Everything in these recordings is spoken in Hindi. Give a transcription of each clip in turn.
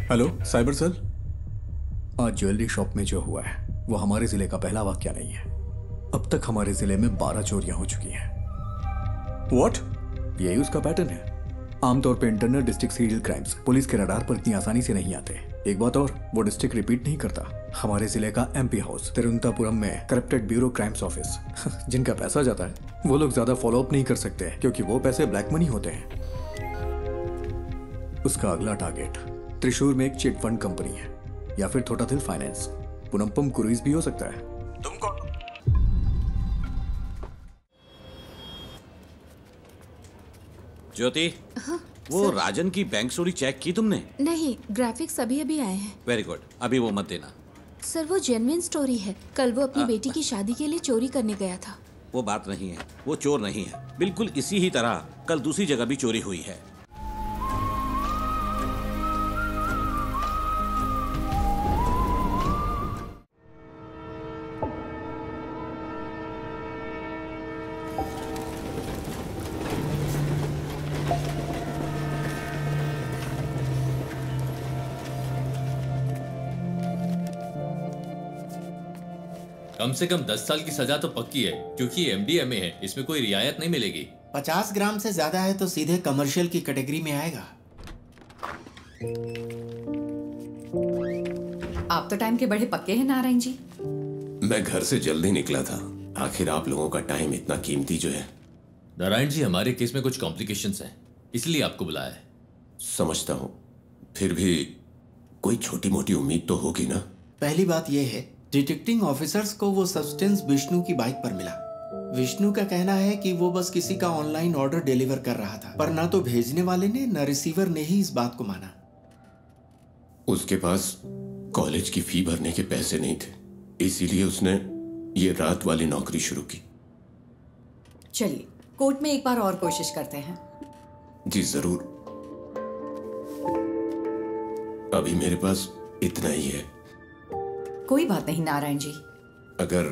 Hello cyber cell. आज ज्वेलरी शॉप में जो हुआ है वो हमारे जिले का पहला वाकया नहीं है। अब तक हमारे जिले में 12 चोरियां हो चुकी हैं। व्हाट? यही उसका पैटर्न है। आमतौर पे internal district serial crimes police के रडार पर इतनी आसानी से नहीं आते। एक बात और, वो डिस्ट्रिक्ट रिपीट नहीं करता। हमारे जिले का एमपी हाउस तिरुवनंतपुरम में करप्टेड ब्यूरो क्राइम्स ऑफिस जिनका पैसा जाता है वो लोग ज्यादा फॉलो अप नहीं कर सकते क्योंकि वो पैसे ब्लैक मनी होते हैं। उसका अगला टारगेट त्रिशूर में एक चिट फंड कंपनी है या फिर थोटाथिल फाइनेंस। पुनम्पम क्रूइज भी हो सकता है। तुम कौन? ज्योति, हाँ, वो सर। राजन की बैंक स्टोरी चेक की तुमने? नहीं, ग्राफिक्स अभी अभी आए हैं। वेरी गुड, अभी वो मत देना। सर वो जेन्युइन स्टोरी है। कल वो अपनी बेटी की शादी के लिए चोरी करने गया था। वो बात नहीं है, वो चोर नहीं है। बिल्कुल इसी ही तरह कल दूसरी जगह भी चोरी हुई है। कम से कम 10 साल की सजा तो पक्की है क्योंकि एमडीएमए है, इसमें कोई रियायत नहीं मिलेगी। 50 ग्राम से ज्यादा है तो सीधे कमर्शियल की कैटेगरी में आएगा। आप तो टाइम के बड़े पक्के हैं नारायण जी। मैं घर से जल्दी निकला था। आखिर आप लोगों का टाइम इतना कीमती जो है। नारायण जी, हमारे केस में कुछ कॉम्प्लिकेशंस हैं, इसलिए आपको बुलाया है। समझता हूं, फिर भी कोई छोटी मोटी उम्मीद तो होगी ना। पहली बात यह है, डिटेक्टिंग ऑफिसर्स को वो सब्सटेंस विष्णु की बाइक पर मिला। विष्णु का कहना है कि वो बस किसी का ऑनलाइन ऑर्डर डिलीवर कर रहा था, पर ना तो भेजने वाले ने न रिसीवर ने ही इस बात को माना। उसके पास कॉलेज की फी भरने के पैसे नहीं थे, इसीलिए उसने ये रात वाली नौकरी शुरू की। चलिए कोर्ट में एक बार और कोशिश करते हैं। जी जरूर। अभी मेरे पास इतना ही है। कोई बात नहीं नारायण जी। अगर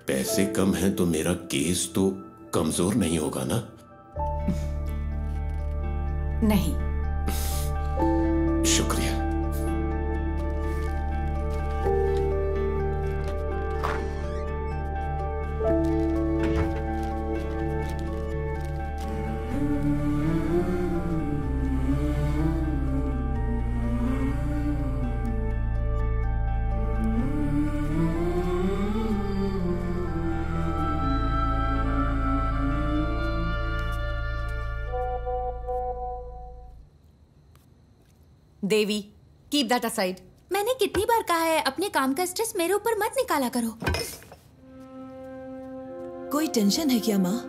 पैसे कम हैं तो मेरा केस तो कमजोर नहीं होगा ना? नहीं। शुक्रिया। देवी, कीप दैट असाइड। मैंने कितनी बार कहा है अपने काम का स्ट्रेस मेरे ऊपर मत निकाला करो। कोई टेंशन है क्या माँ?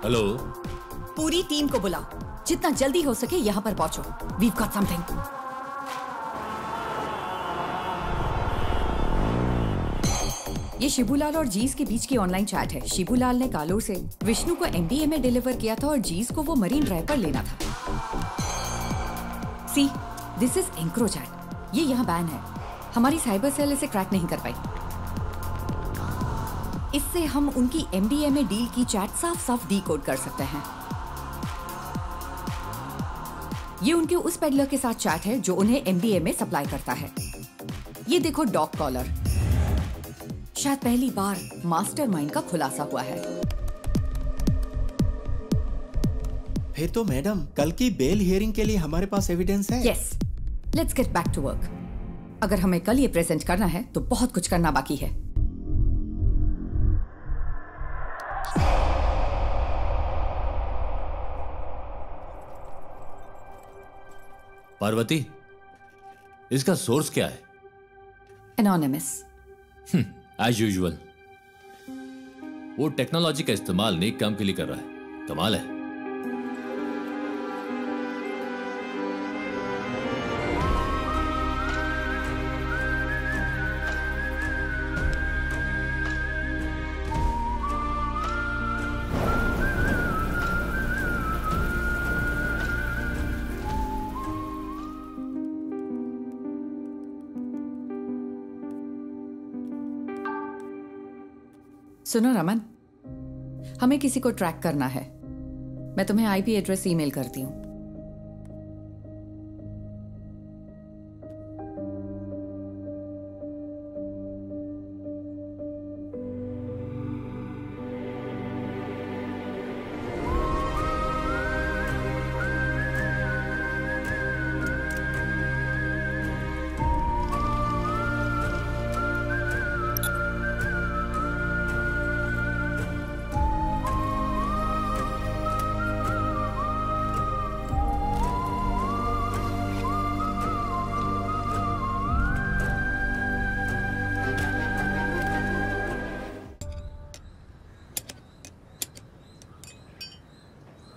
हेलो, पूरी टीम को बुलाओ, जितना जल्दी हो सके यहाँ पर पहुंचो। We've got something. ये शिबूलाल और जीस के बीच की ऑनलाइन चैट है। शिबूलाल ने कालोर से विष्णु को एमडीएमए डिलीवर किया था और जीस को वो मरीन ड्राइव पर लेना था। सी, दिस इज एंक्रोचैट। ये यहाँ बैन है। हमारी साइबर सेल इसे क्रैक नहीं कर पाई। इससे हम उनकी एमडीएमए डील की चैट साफ साफ डीकोड कर सकते हैं। ये उनके उस पेडलर के साथ चैट है जो उन्हें एमडीएमए सप्लाई करता है। ये देखो डॉग कॉलर। शायद पहली बार मास्टरमाइंड का खुलासा हुआ है। फिर तो मैडम कल की बेल हियरिंग के लिए हमारे पास एविडेंस है। Yes, let's get back to work. अगर हमें कल ये प्रेजेंट करना है तो बहुत कुछ करना बाकी है। पार्वती, इसका सोर्स क्या है? एनोनिमस। As usual. वो टेक्नोलॉजी का इस्तेमाल नेक काम के लिए कर रहा है। कमाल है। सुनो रमन, हमें किसी को ट्रैक करना है। मैं तुम्हें आईपी एड्रेस ईमेल करती हूँ।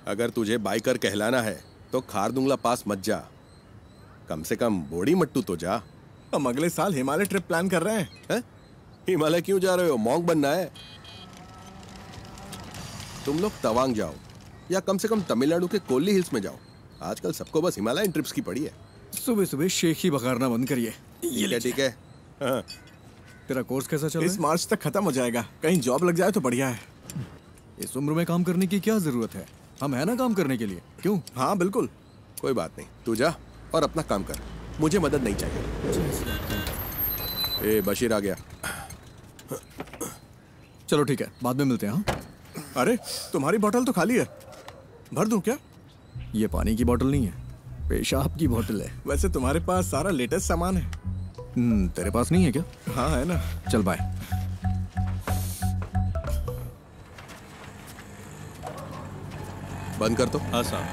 अगर तुझे बाइकर कहलाना है तो खारदुंगला पास मत जा, कम से कम बोड़ी मट्टू तो जा। हम अगले साल हिमालय ट्रिप प्लान कर रहे हैं। हिमालय क्यों जा रहे हो? मॉन्क बनना है? तुम लोग तवांग जाओ या कम से कम तमिलनाडु के कोल्ली हिल्स में जाओ। आजकल सबको बस हिमालयन ट्रिप्स की पड़ी है। सुबह सुबह शेख ही बघारना बंद करिए। ठीक है। हाँ। तेरा कोर्स कैसा चल रहा है? इस मार्च तक खत्म हो जाएगा। कहीं जॉब लग जाए तो बढ़िया है। इस उम्र में काम करने की क्या जरूरत है? हम है ना काम करने के लिए। क्यों? हाँ बिल्कुल। कोई बात नहीं, तू जा और अपना काम कर, मुझे मदद नहीं चाहिए। ए बशीर आ गया। चलो ठीक है, बाद में मिलते हैं। हाँ? अरे तुम्हारी बोतल तो खाली है, भर दूं क्या? ये पानी की बोतल नहीं है, पेशाब की बोतल है। वैसे तुम्हारे पास सारा लेटेस्ट सामान है। तेरे पास नहीं है क्या? हाँ है ना। चल बाय। बंद कर तो। हाँ साहब।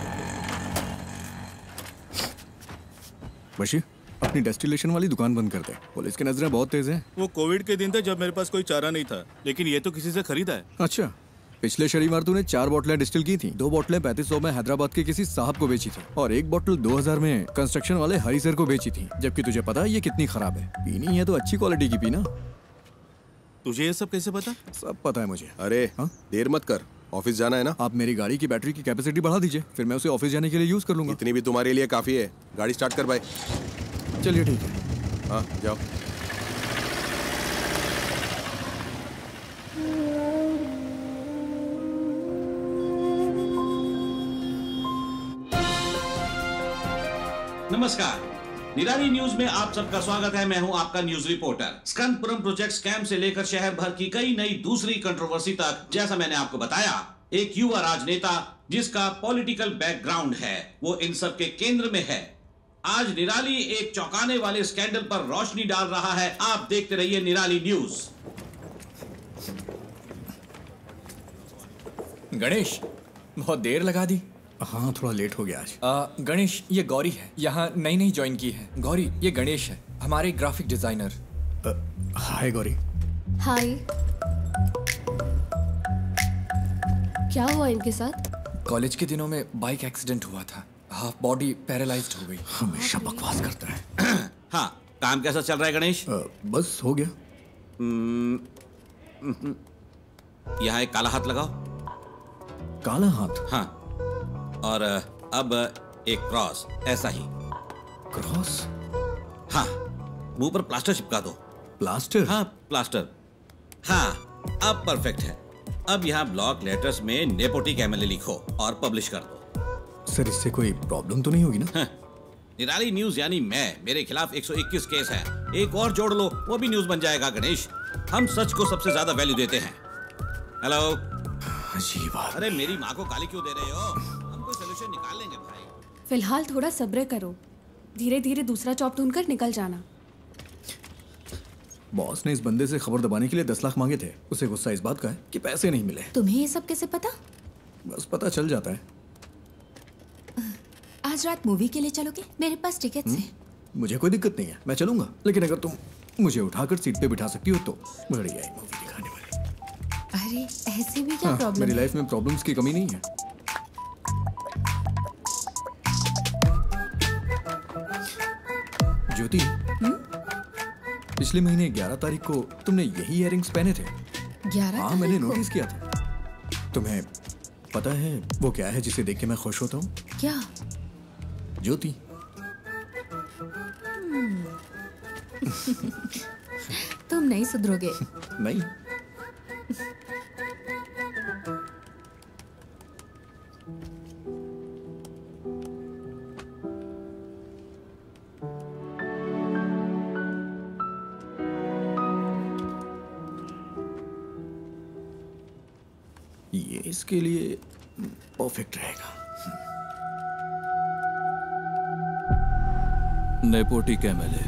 बशीर, अपनी डेस्टिलेशन वाली दुकान बंद कर दे। पुलिस की नजरें बहुत तेज हैं। वो कोविड के दिन थे जब मेरे पास कोई चारा नहीं था, लेकिन ये तो किसी से खरीदा है। अच्छा, पिछले शनिवार तूने 4 बोतलें डिस्टिल की थी। 2 बोतलें 3500 में हैदराबाद के किसी साहब को बेची थी और 1 बोतल 2000 में कंस्ट्रक्शन वाले हरी सर को बेची थी। जबकि तुझे पता है ये कितनी खराब है। पीनी है तो अच्छी क्वालिटी की पीना। तुझे ये सब कैसे पता? सब पता है मुझे। अरे देर मत कर, ऑफिस जाना है ना। आप मेरी गाड़ी की बैटरी की कैपेसिटी बढ़ा दीजिए, फिर मैं उसे ऑफिस जाने के लिए यूज कर लूंगा। इतनी भी तुम्हारे लिए काफी है। गाड़ी स्टार्ट कर भाई। चलिए ठीक है। हाँ जाओ। नमस्कार, निराली न्यूज में आप सबका स्वागत है। मैं हूं आपका न्यूज रिपोर्टर। स्कंदपुरम प्रोजेक्ट स्कैम से लेकर शहर भर की कई नई दूसरी कंट्रोवर्सी तक, जैसा मैंने आपको बताया, एक युवा राजनेता जिसका पॉलिटिकल बैकग्राउंड है, वो इन सब के केंद्र में है। आज निराली एक चौंकाने वाले स्कैंडल पर रोशनी डाल रहा है। आप देखते रहिए निराली न्यूज। गणेश, बहुत देर लगा दी। हाँ, थोड़ा लेट हो गया आज। गणेश, ये गौरी है, यहाँ नई ज्वाइन की है। गौरी, ये गणेश है, हमारे ग्राफिक डिजाइनर। हाय गौरी। हाय। क्या हुआ इनके साथ? कॉलेज के दिनों में बाइक एक्सीडेंट हुआ था, हाफ बॉडी पैरालाइज्ड हो गई। हमेशा बकवास करता है। हाँ, काम कैसा चल रहा है गणेश? बस हो गया। यहाँ एक काला हाथ लगाओ। काला हाथ? हाँ, और अब एक क्रॉस, ऐसा ही। क्रॉस? हाँ, मुंह पर प्लास्टर चिपका दो। प्लास्टर? हाँ, प्लास्टर। हाँ, अब परफेक्ट है। अब यहाँ ब्लॉक लेटर्स में नेपोटिक एमएलए लिखो और पब्लिश कर दो। सर, इससे कोई प्रॉब्लम तो नहीं होगी ना? हाँ, निराली न्यूज यानी मैं, मेरे खिलाफ 121 केस है। एक और जोड़ लो, वो भी न्यूज बन जाएगा। गणेश, हम सच को सबसे ज्यादा वैल्यू देते हैं। हेलो। अजीब बात। अरे मेरी माँ को गाली क्यों दे रहे हो? हम कोई सलूशन निकाल लेंगे भाई। फिलहाल थोड़ा सब्र करो, धीरे धीरे दूसरा जॉब ढूंढकर निकल जाना। बॉस ने इस बंदे से खबर दबाने के लिए 10 लाख मांगे थे। उसे गुस्सा इस बात का है कि पैसे नहीं मिले। तुम्हें ये सब कैसे पता? बस पता चल जाता है। आज रात मूवी के लिए चलोगे? मेरे पास टिकट्स हैं। मुझे कोई दिक्कत नहीं है, मैं चलूंगा। लेकिन अगर तुम मुझे उठाकर सीट पे बिठा सकती हो तो बढ़िया ही मूवी दिखाने वाली। अरे ऐसे भी क्या हाँ, प्रॉब्लम मेरी है? लाइफ में प्रॉब्लम्स की कमी नहीं है। ज्योति, पिछले महीने 11 तारीख को तुमने यही इयररिंग्स पहने थे। 11 हाँ, मैंने नोटिस किया था। तुम्हें पता है वो क्या है जिसे देख के मैं खुश होता हूँ? क्या? ज्योति। तुम नहीं सुधरोगे। नहीं। ये इसके लिए परफेक्ट रहेगा। नेपोटी कैमल है।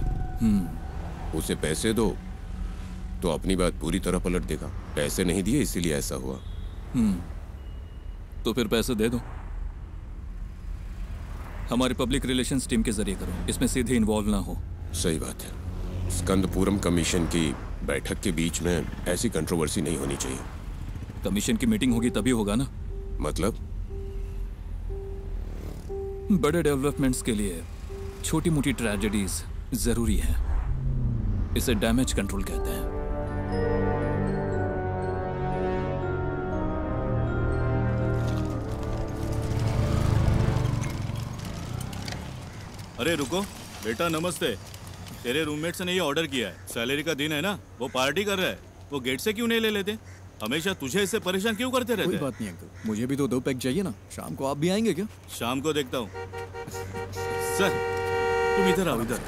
उसे पैसे दो तो अपनी बात पूरी तरह पलट देगा। पैसे नहीं दिए इसीलिए ऐसा हुआ। तो फिर पैसे दे दो। हमारे पब्लिक रिलेशंस टीम के जरिए करो, इसमें सीधे इन्वॉल्व ना हो। सही बात है। स्कंदपुरम कमीशन की बैठक के बीच में ऐसी कंट्रोवर्सी नहीं होनी चाहिए। कमीशन की मीटिंग होगी तभी होगा ना। मतलब? बड़े डेवलपमेंट्स के लिए छोटी मोटी ट्रेजेडीज जरूरी है। इसे डैमेज कंट्रोल कहते हैं। अरे रुको बेटा, नमस्ते। तेरे रूममेट्स ने ये ऑर्डर किया है। सैलरी का दिन है ना, वो पार्टी कर रहा है। वो गेट से क्यों नहीं ले लेते? हमेशा तुझे इससे परेशान क्यों करते रहते? कोई बात नहीं अंकल, मुझे भी तो 2 पैक चाहिए ना। शाम को आप भी आएंगे क्या? शाम को देखता हूँ। सर तुम इधर आओ, इधर।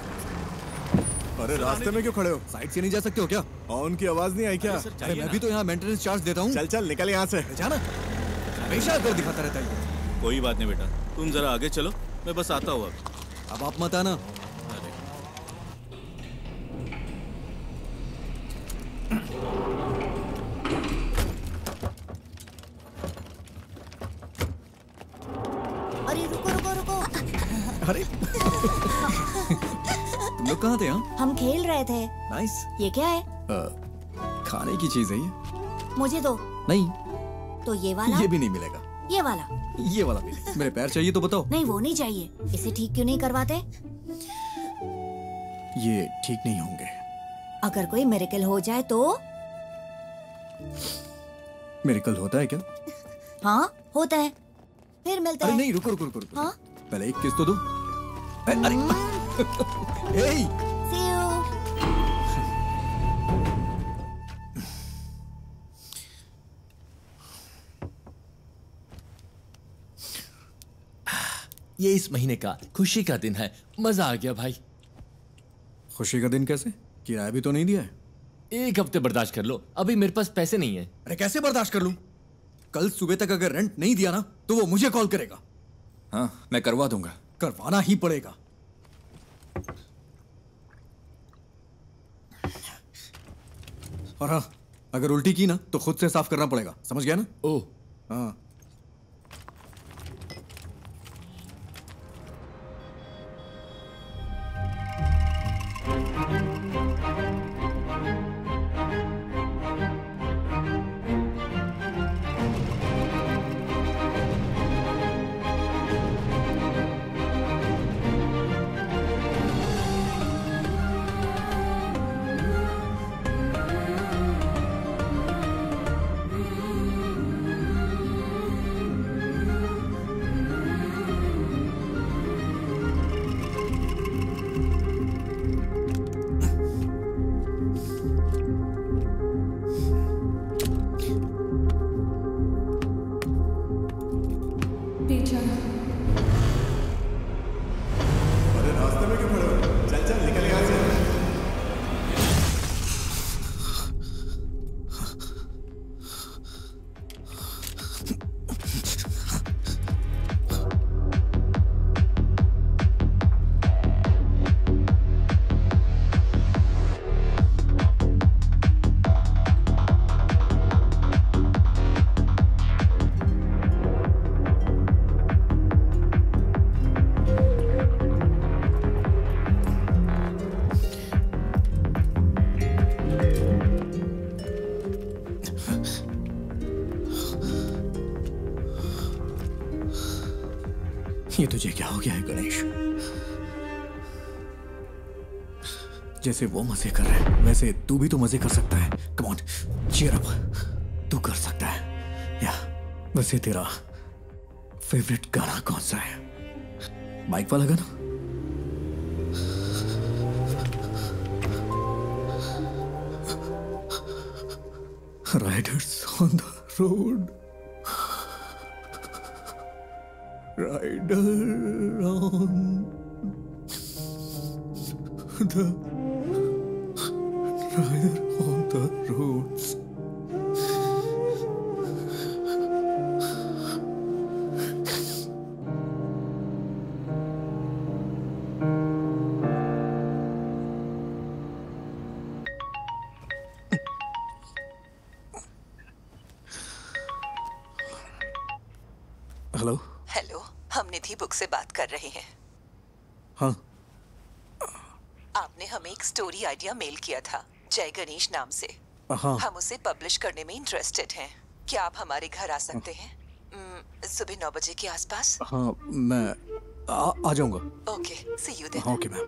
अरे रास्ते में क्यों खड़े हो? साइड से नहीं जा सकते हो क्या? हॉर्न की आवाज नहीं आई क्या? अरे मैं भी तो यहाँ मेंटेनेंस चार्ज देता हूँ। चल चल निकल यहाँ से। जाना हमेशा इधर दिखाता रहता है। कोई बात नहीं बेटा, तुम जरा आगे चलो, मैं बस आता हूँ। अब आप मत आना। अरे रुको रुको रुको। अरे तुम लोग कहाँ थे? यहाँ हम खेल रहे थे। नाइस। ये क्या है? खाने की चीज है ये। मुझे दो। नहीं। तो ये वाला? ये भी नहीं मिलेगा। ये वाला? ये वाला भी नहीं। मेरे पैर चाहिए तो बताओ। नहीं वो नहीं चाहिए। इसे ठीक क्यों नहीं करवाते? ये ठीक नहीं होंगे। अगर कोई मिरेकल हो जाए तो? मिरेकल होता है क्या? हाँ होता है। फिर मिलता अरे है। नहीं, रुको रुको रुको रुको। हाँ? पहले एक किस तो दो। अरे हे See you. ये इस महीने का खुशी का दिन है। मजा आ गया भाई। खुशी का दिन कैसे? किराया भी तो नहीं दिया है। 1 हफ्ते बर्दाश्त कर लो, अभी मेरे पास पैसे नहीं है। अरे कैसे बर्दाश्त कर लूं? कल सुबह तक अगर रेंट नहीं दिया ना तो वो मुझे कॉल करेगा। हाँ मैं करवा दूंगा। करवाना ही पड़ेगा। और हाँ, अगर उल्टी की ना तो खुद से साफ करना पड़ेगा, समझ गया ना? ओह हाँ। ये तुझे क्या हो गया है गणेश? जैसे वो मजे कर रहे हैं वैसे तू भी तो मजे कर सकता है। कम ऑन, चीयर अप, तू कर सकता है। या वैसे तेरा फेवरेट गाना कौन सा है? बाइक वाला गाना? Riders on the road, rider on the rider on the roads. Hello. Hello, हम निधि बुक से बात कर रहे हैं। हाँ, आपने हमें एक स्टोरी आइडिया मेल किया था जय गणेश नाम से। हाँ। हम उसे पब्लिश करने में इंटरेस्टेड हैं। क्या आप हमारे घर आ सकते हैं सुबह 9 बजे के आसपास? हाँ, मैं आ जाऊंगा। Okay, see you then. हाँ, okay ma'am.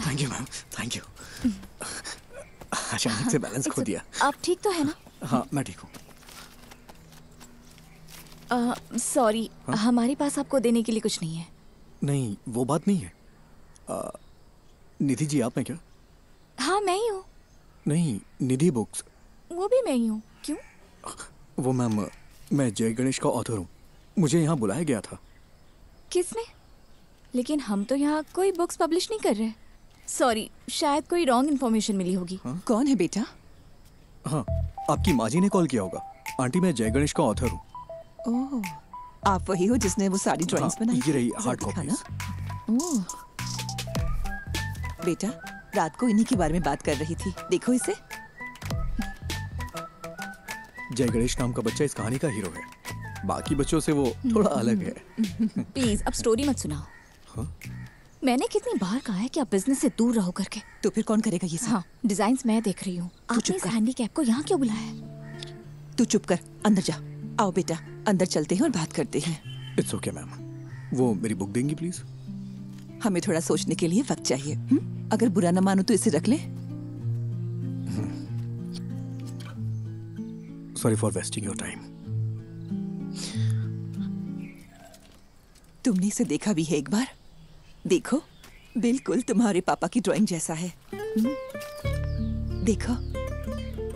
Thank you ma'am, thank you. अचानक से बैलेंस खो दिया। आप ठीक तो है ना? हाँ, मैं ठीक हूँ। सॉरी, हमारे पास आपको देने के लिए कुछ नहीं है। नहीं, वो बात नहीं है। निधि जी आप हैं क्या? हाँ, मैं ही हूँ। नहीं, निधि बुक्स। वो भी मैं ही हूँ। क्यों? वो मैम, मैं जय गणेश का ऑथर हूँ। मुझे यहाँ बुलाया गया था। किसने? लेकिन हम तो यहाँ कोई बुक्स पब्लिश नहीं कर रहे। सॉरी, शायद कोई रॉन्ग इन्फॉर्मेशन मिली होगी। कौन है बेटा? हाँ, आपकी माँ जी ने कॉल किया होगा। आंटी, मैं जय गणेश का ऑथर हूँ। ओह, आप वही हो जिसने वो सारी ड्राइंग्स बनाई? ये रही हार्ड कॉपीज। ओह, बेटा, रात को इन्हीं के बारे में बात कर रही थी। देखो इसे। जय गणेश नाम का बच्चा इस कहानी का हीरो है। बाकी बच्चों से वो थोड़ा अलग है। प्लीज अब स्टोरी मत सुनाओ। हाँ? मैंने कितनी बार कहा है कि आप बिजनेस से दूर रहो करके। तो फिर कौन करेगा ये सब? हाँ, डिजाइन्स मैं देख रही हूँ। आपने इस हैंडीकैप को यहाँ क्यों बुलाया है? तू चुप कर, अंदर जा। आओ बेटा, अंदर चलते हैं और बात करते हैं। It's okay ma'am. वो मेरी बुक देंगी प्लीज? हमें थोड़ा सोचने के लिए वक्त चाहिए। अगर बुरा न मानो तो इसे रख ले। Sorry for wasting your time. तुमने इसे देखा भी है एक बार? देखो, बिल्कुल तुम्हारे पापा की ड्राइंग जैसा है। देखो,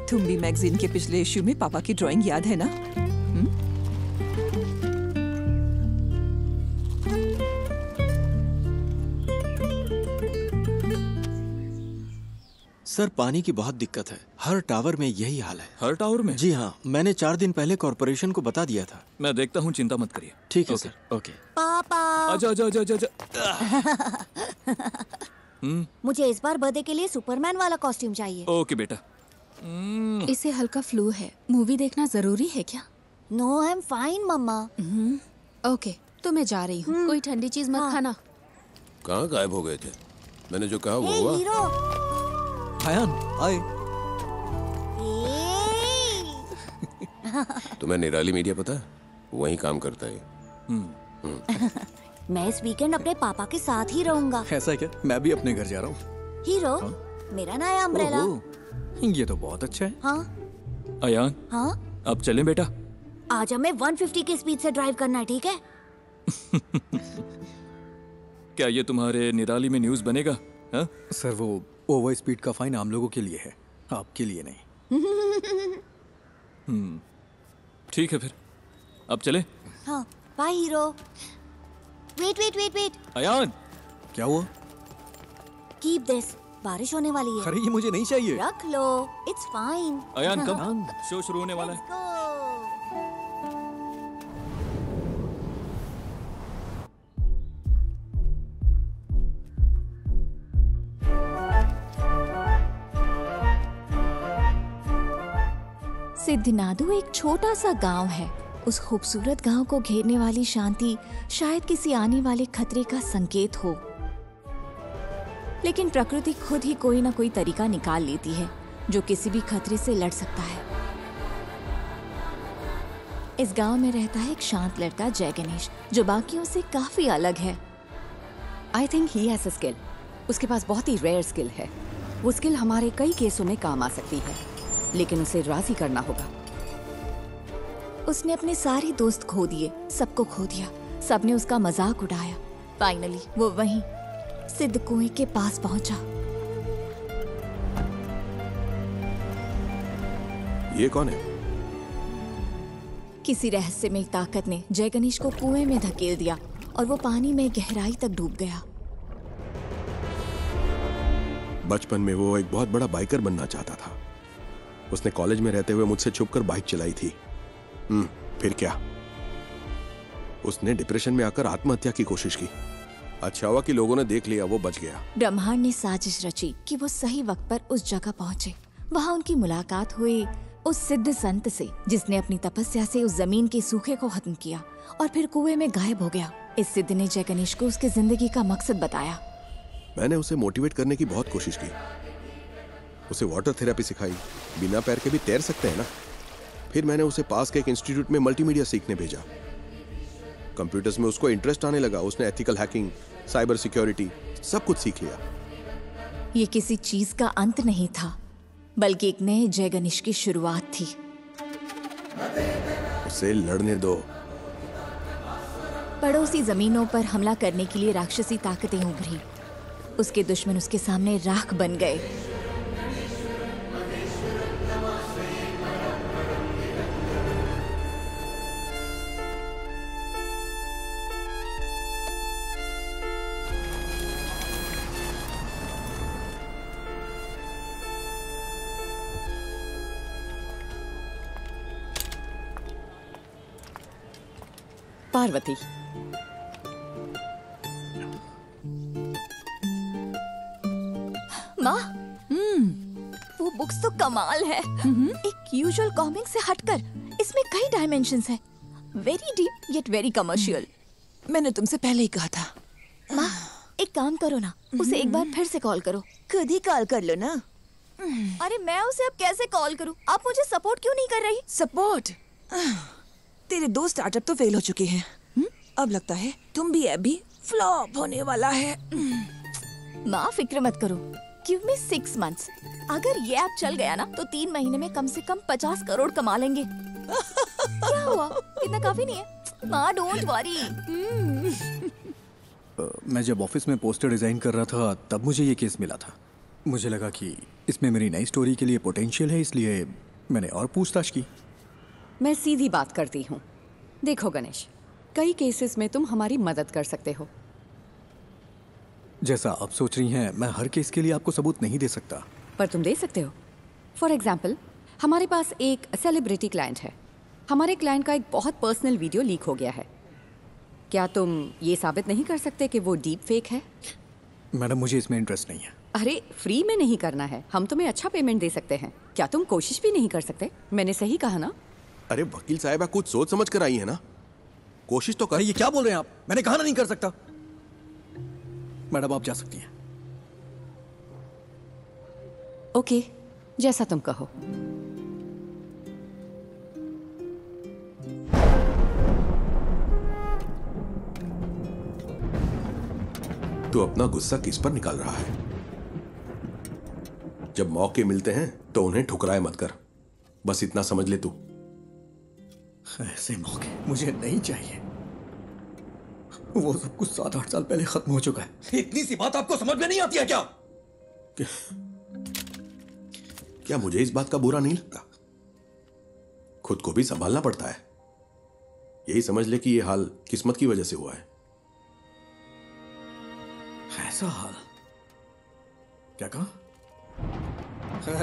तुम भी मैगजीन के पिछले इश्यू में पापा की ड्राइंग याद है ना? सर, पानी की बहुत दिक्कत है। हर टावर में यही हाल है। हर टावर में? जी हाँ, मैंने 4 दिन पहले कॉर्पोरेशन को बता दिया था। मैं देखता हूँ, चिंता मत करिए। ठीक है सर। ओके। पापा, आजा आजा आजा आजा। मुझे इस बार बर्थडे के लिए सुपरमैन वाला कॉस्ट्यूम चाहिए। ओके बेटा। इसे हल्का फ्लू है। मूवी देखना जरूरी है क्या? No, I am fine mamma. Okay, तो मैं जा रही हूँ। कोई ठंडी चीज मत खाना। कहाँ गायब हो गए थे? मैंने जो कहा वो हुआ? हीरो। हायान, आए। तुम्हें निराली मीडिया पता है? वहीं काम करता है। मैं इस वीकेंड अपने पापा के साथ ही रहूंगा। ऐसा क्या? मैं भी अपने घर जा रहा हूँ। हीरो, मेरा नया अम्ब्रेला। ये तो बहुत अच्छा है। हाँ अयान, हाँ, अब चलें बेटा? आज हमें 150 की स्पीड से ड्राइव करना है, ठीक है? क्या ये तुम्हारे निराली में न्यूज़ बनेगा? हाँ? सर, वो ओवर स्पीड का फाइन आम लोगों के लिए है, आपके लिए नहीं। ठीक है फिर, अब चले? हाँ, bye hero. Wait wait wait wait. Ayaan, क्या हुआ? कीप दिस, बारिश होने वाली है। अरे ये मुझे नहीं चाहिए। रख लो, it's fine. Ayaan come, show शुरू होने वाला है। सिद्धनादु एक छोटा सा गांव है। उस खूबसूरत गांव को घेरने वाली शांति शायद किसी आने वाले खतरे का संकेत हो, लेकिन प्रकृति खुद ही कोई ना कोई तरीका निकाल लेती है जो किसी भी खतरे से लड़ सकता है। इस गांव में रहता है एक शांत लड़का जय गणेश, जो बाकियों से काफी अलग है। I think he has a skill. उसके पास बहुत ही रेयर स्किल है। वो स्किल हमारे कई केसों में काम आ सकती है, लेकिन उसे राजी करना होगा। उसने अपने सारे दोस्त खो दिए, सबको खो दिया, सबने उसका मजाक उड़ाया। फाइनली वो वहीं सिद्ध कुएं के पास पहुंचा। ये कौन है? किसी रहस्यमय ताकत ने जय गणेश को कुएं में धकेल दिया और वो पानी में गहराई तक डूब गया। बचपन में वो एक बहुत बड़ा बाइकर बनना चाहता था। उसने कॉलेज में रहते हुए मुझसे छुपकर बाइक चलाई थी। फिर क्या? उसने डिप्रेशन में आकर आत्महत्या की कोशिश की। अच्छा हुआ कि लोगों ने देख लिया, वो बच गया। ब्रह्मांड ने साजिश रची कि वो सही वक्त पर उस जगह पहुंचे। वहाँ उनकी मुलाकात हुई उस सिद्ध संत से, जिसने अपनी तपस्या से उस जमीन के सूखे को खत्म किया और फिर कुएं में गायब हो गया। इस सिद्ध ने जय गणेश को उसकी जिंदगी का मकसद बताया। मैंने उसे मोटिवेट करने की बहुत कोशिश की। उसे वाटर थेरेपी सिखाई। बिना पैर के भी तैर सकते हैं ना। फिर मैंने उसे पास के एक इंस्टीट्यूट में मल्टीमीडिया सीखने भेजा। कंप्यूटर्स में उसको इंटरेस्ट आने लगा। उसने एथिकल हैकिंग, साइबर सिक्योरिटी सब कुछ सीख लिया। ये किसी चीज का अंत नहीं था, बल्कि एक नए जय गणेश की शुरुआत थी। उसे लड़ने दो। पड़ोसी जमीनों पर हमला करने के लिए राक्षसी ताकतें उभरी। उसके दुश्मन उसके सामने राख बन गए। पार्वती, माँ, वो बुक्स तो कमाल है। एक यूजुअल कॉमिक से हटकर इसमें कई डायमेंशंस हैं। Very deep yet very commercial. मैंने तुमसे पहले ही कहा था। माँ, एक काम करो ना, उसे एक बार फिर से कॉल करो। खुद ही कॉल कर लो ना। अरे मैं उसे अब कैसे कॉल करूँ? आप मुझे सपोर्ट क्यों नहीं कर रही? सपोर्ट? तेरे दो स्टार्टअप तो फेल हो चुके हैं। अब लगता है तुम भी ऐप भी फ्लॉप होने वाला है। माँ फिक्र मत करो। Give me 6 months। अगर ये ऐप चल गया ना तो 3 महीने में कम से कम 50 करोड़ कमा लेंगे। क्या हुआ? इतना काफी नहीं है? माँ डोंट वरी। मैं जब ऑफिस में पोस्टर डिजाइन कर रहा था तब मुझे ये केस मिला था। मुझे लगा कि इसमें मेरी नई स्टोरी के लिए पोटेंशियल है, इसलिए मैंने और पूछताछ की। मैं सीधी बात करती हूँ। देखो गणेश, कई केसेस में तुम हमारी मदद कर सकते हो। जैसा आप सोच रही हैं, मैं हर केस के लिए आपको सबूत नहीं दे सकता। पर तुम दे सकते हो। फॉर एग्जाम्पल, हमारे पास एक सेलिब्रिटी क्लाइंट है। हमारे क्लाइंट का एक बहुत पर्सनल वीडियो लीक हो गया है। क्या तुम ये साबित नहीं कर सकते कि वो डीप फेक है? मैडम, मुझे इसमें इंटरेस्ट नहीं है। अरे फ्री में नहीं करना है, हम तुम्हें अच्छा पेमेंट दे सकते हैं। क्या तुम कोशिश भी नहीं कर सकते? मैंने सही कहा ना? अरे वकील साहब, कुछ सोच समझ कर आई है ना। कोशिश तो कर। ये क्या बोल रहे हैं आप? मैंने कहा ना नहीं कर सकता। मैडम आप जा सकती हैं। ओके, जैसा तुम कहो। तू अपना गुस्सा किस पर निकाल रहा है? जब मौके मिलते हैं तो उन्हें ठुकराए मत कर। बस इतना समझ ले तू। ऐसे मौके मुझे नहीं चाहिए। वो सब कुछ 7-8 साल पहले खत्म हो चुका है। इतनी सी बात आपको समझ में नहीं आती है क्या? क्या मुझे इस बात का बुरा नहीं लगता? खुद को भी संभालना पड़ता है। यही समझ ले कि ये हाल किस्मत की वजह से हुआ है। ऐसा हाल? क्या कहा?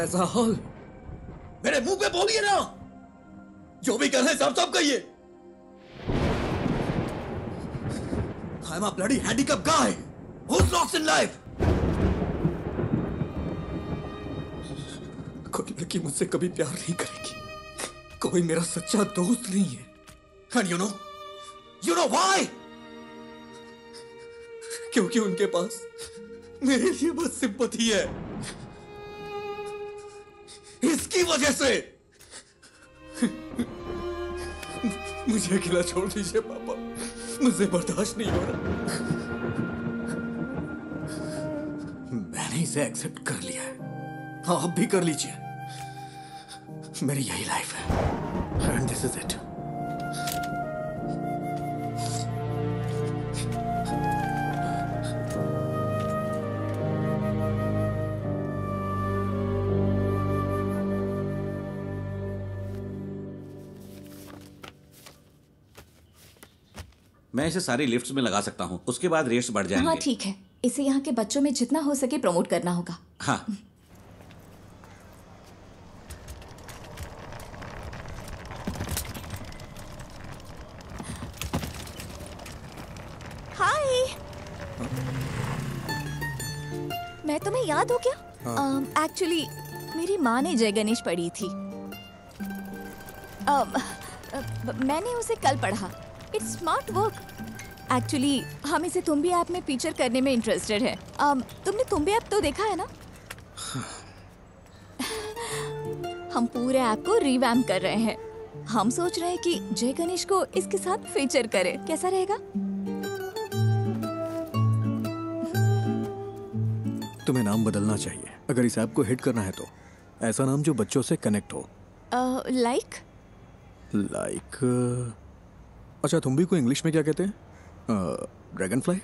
ऐसा हाल? मेरे मुंह पे बोलिए ना। जो भी कर रहे हैं सब कहिए। I'm a bloody handicapped guy who's lost in life. कोई लड़की मुझसे कभी प्यार नहीं करेगी। कोई मेरा सच्चा दोस्त नहीं है। And you know why? क्योंकि उनके पास मेरे लिए बस सिंपैथी है। इसकी वजह से मुझे अकेला छोड़ दीजिए पापा, मुझे बर्दाश्त नहीं हो रहा। मैंने इसे एक्सेप्ट कर लिया है, हाँ आप भी कर लीजिए। मेरी यही लाइफ है एंड दिस इज इट। मैं इसे सारी लिफ्ट्स में लगा सकता हूँ, उसके बाद रेट्स बढ़ जाएंगे। हाँ ठीक है, इसे यहाँ के बच्चों में जितना हो सके प्रमोट करना होगा। हाँ। हाय, मैं तुम्हें याद हो क्या? एक्चुअली मेरी माँ ने जय गणेश पढ़ी थी। मैंने उसे कल पढ़ा। It's smart work. एक्चुअली हम इसे तुम्बी ऐप में फीचर करने में इंटरेस्टेड है। तुमने तुम्बी ऐप तो देखा है ना? हम पूरे ऐप को रिवैम्प कर रहे हैं। हम सोच रहे हैं कि जय गणेश को इसके साथ फीचर करें, कैसा रहेगा? तुम्हें नाम बदलना चाहिए अगर इस ऐप को हिट करना है तो। ऐसा नाम जो बच्चों से कनेक्ट हो। लाइक अच्छा, तुम्बी को इंग्लिश में क्या कहते हैं? Dragon fly.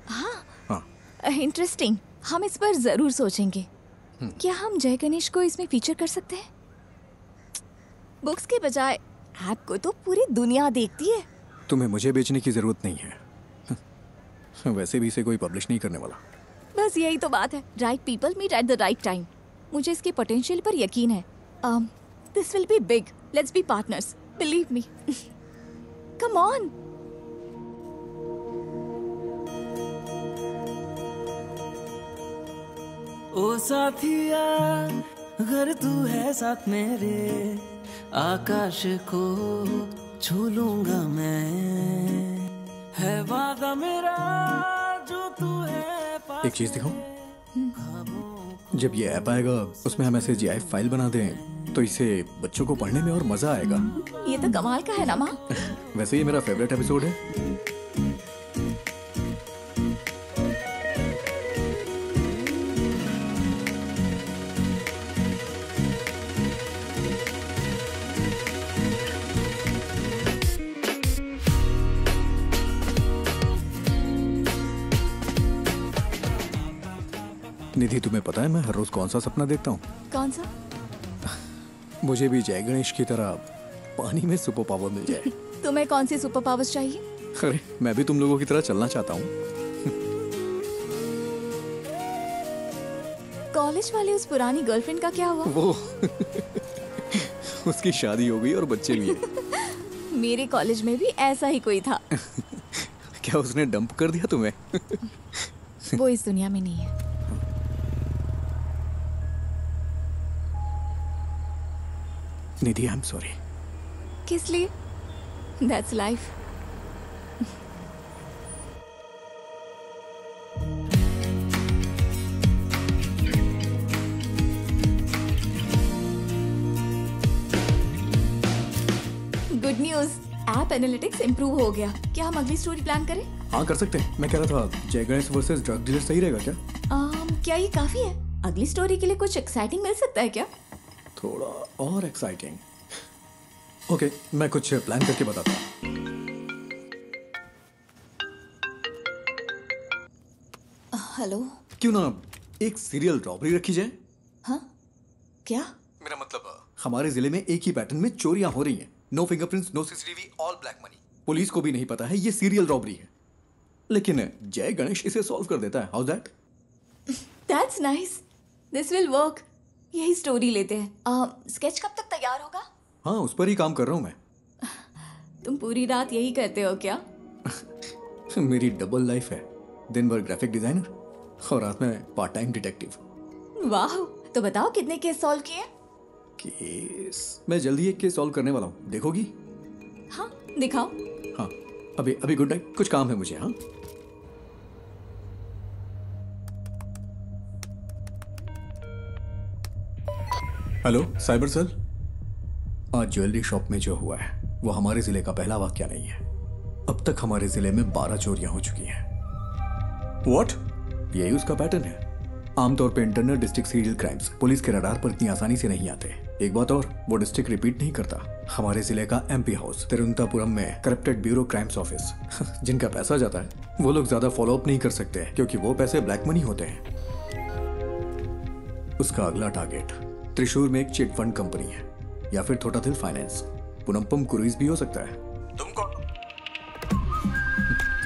हाँ, इंटरेस्टिंग। हम इस पर जरूर सोचेंगे। क्या हम जय गणेश को इसमें फीचर कर सकते हैं? बुक्स के बजाय ऐप को तो पूरी दुनिया देखती है। तुम्हें मुझे बेचने की जरूरत नहीं है। वैसे भी इसे कोई पब्लिश नहीं करने वाला। बस यही तो बात है। Right people meet at the right time. मुझे इसके पोटेंशियल पर यकीन है। This will be big. Let's be partners, believe me. Come on. ओ साथिया, अगर तू है साथ मेरे, आकाश को छू लूंगा मैं। है वादा मेरा जो तू है। एक चीज दिखाऊं? जब ये ऐप आएगा उसमें हम ऐसे GIF फाइल बना दें तो इसे बच्चों को पढ़ने में और मजा आएगा। ये तो कमाल का है ना माँ। वैसे ये मेरा फेवरेट एपिसोड है। निधि, तुम्हें पता है मैं हर रोज कौन सा सपना देखता हूँ? कौन सा? मुझे भी जय गणेश की तरह पानी में सुपर पावर मिल जाए। तुम्हें कौन सी सुपर पावर्स चाहिए? अरे मैं भी तुम लोगों की तरह चलना चाहता हूँ। कॉलेज वाले उस पुरानी गर्लफ्रेंड का क्या हुआ? वो उसकी शादी हो गई और बच्चे भी हैं। मेरे कॉलेज में भी ऐसा ही कोई था। क्या उसने डंप कर दिया तुम्हें? वो इस दुनिया में नहीं है। निधि, आई एम सॉरी। किस लिए? That's life. Good news, app analytics improve हो गया। क्या हम अगली स्टोरी प्लान करें? हाँ कर सकते हैं। मैं कह रहा था जय गणेश वर्सेस ड्रग डीलर सही रहेगा क्या? क्या ये काफी है? अगली स्टोरी के लिए कुछ एक्साइटिंग मिल सकता है क्या? थोड़ा और एक्साइटिंग। ओके, मैं कुछ प्लान करके बताता हूँ। हेलो। क्यों ना एक सीरियल रॉबरी रखी जाए? हाँ? क्या? मेरा मतलब हमारे जिले में एक ही पैटर्न में चोरियां हो रही हैं। No fingerprints, no CCTV, all black money. Police को भी नहीं पता है ये सीरियल रॉबरी है, लेकिन जय गणेश इसे सॉल्व कर देता है। How that? That's nice. This will work. यही स्टोरी लेते हैं। स्केच कब तक तैयार होगा? हाँ, उस पर ही काम कर रहा हूँ मैं। तुम पूरी रात यही करते हो क्या? मेरी डबल लाइफ है। दिन भर ग्राफिक डिजाइनर और रात में पार्ट टाइम डिटेक्टिव। वाह, तो बताओ कितने केस सॉल्व किए? केस मैं जल्दी एक केस सॉल्व करने वाला हूँ, देखोगी? हाँ दिखाओ। हाँ अभी अभी गुड नाइट, कुछ काम है मुझे। हाँ हेलो साइबर सेल। आज ज्वेलरी शॉप में जो हुआ है वो हमारे जिले का पहला वाकया नहीं है। अब तक हमारे जिले में 12 चोरियां हो चुकी हैं। व्हाट? यही उसका पैटर्न है। आमतौर पे internal district serial crimes police के रडार पर इतनी आसानी से नहीं आते। एक बात और, वो डिस्ट्रिक्ट रिपीट नहीं करता। हमारे जिले का एमपी हाउस तिरुवनंतपुरम में करप्टेड ब्यूरो क्राइम्स ऑफिस जिनका पैसा जाता है वो लोग ज्यादा फॉलो अप नहीं कर सकते क्योंकि वो पैसे ब्लैक मनी होते हैं। उसका अगला टारगेट त्रिशूर में एक चिट फंड कंपनी है या फिर थोटाथिल फाइनेंस। पुनम्पम क्रूइज भी हो सकता है।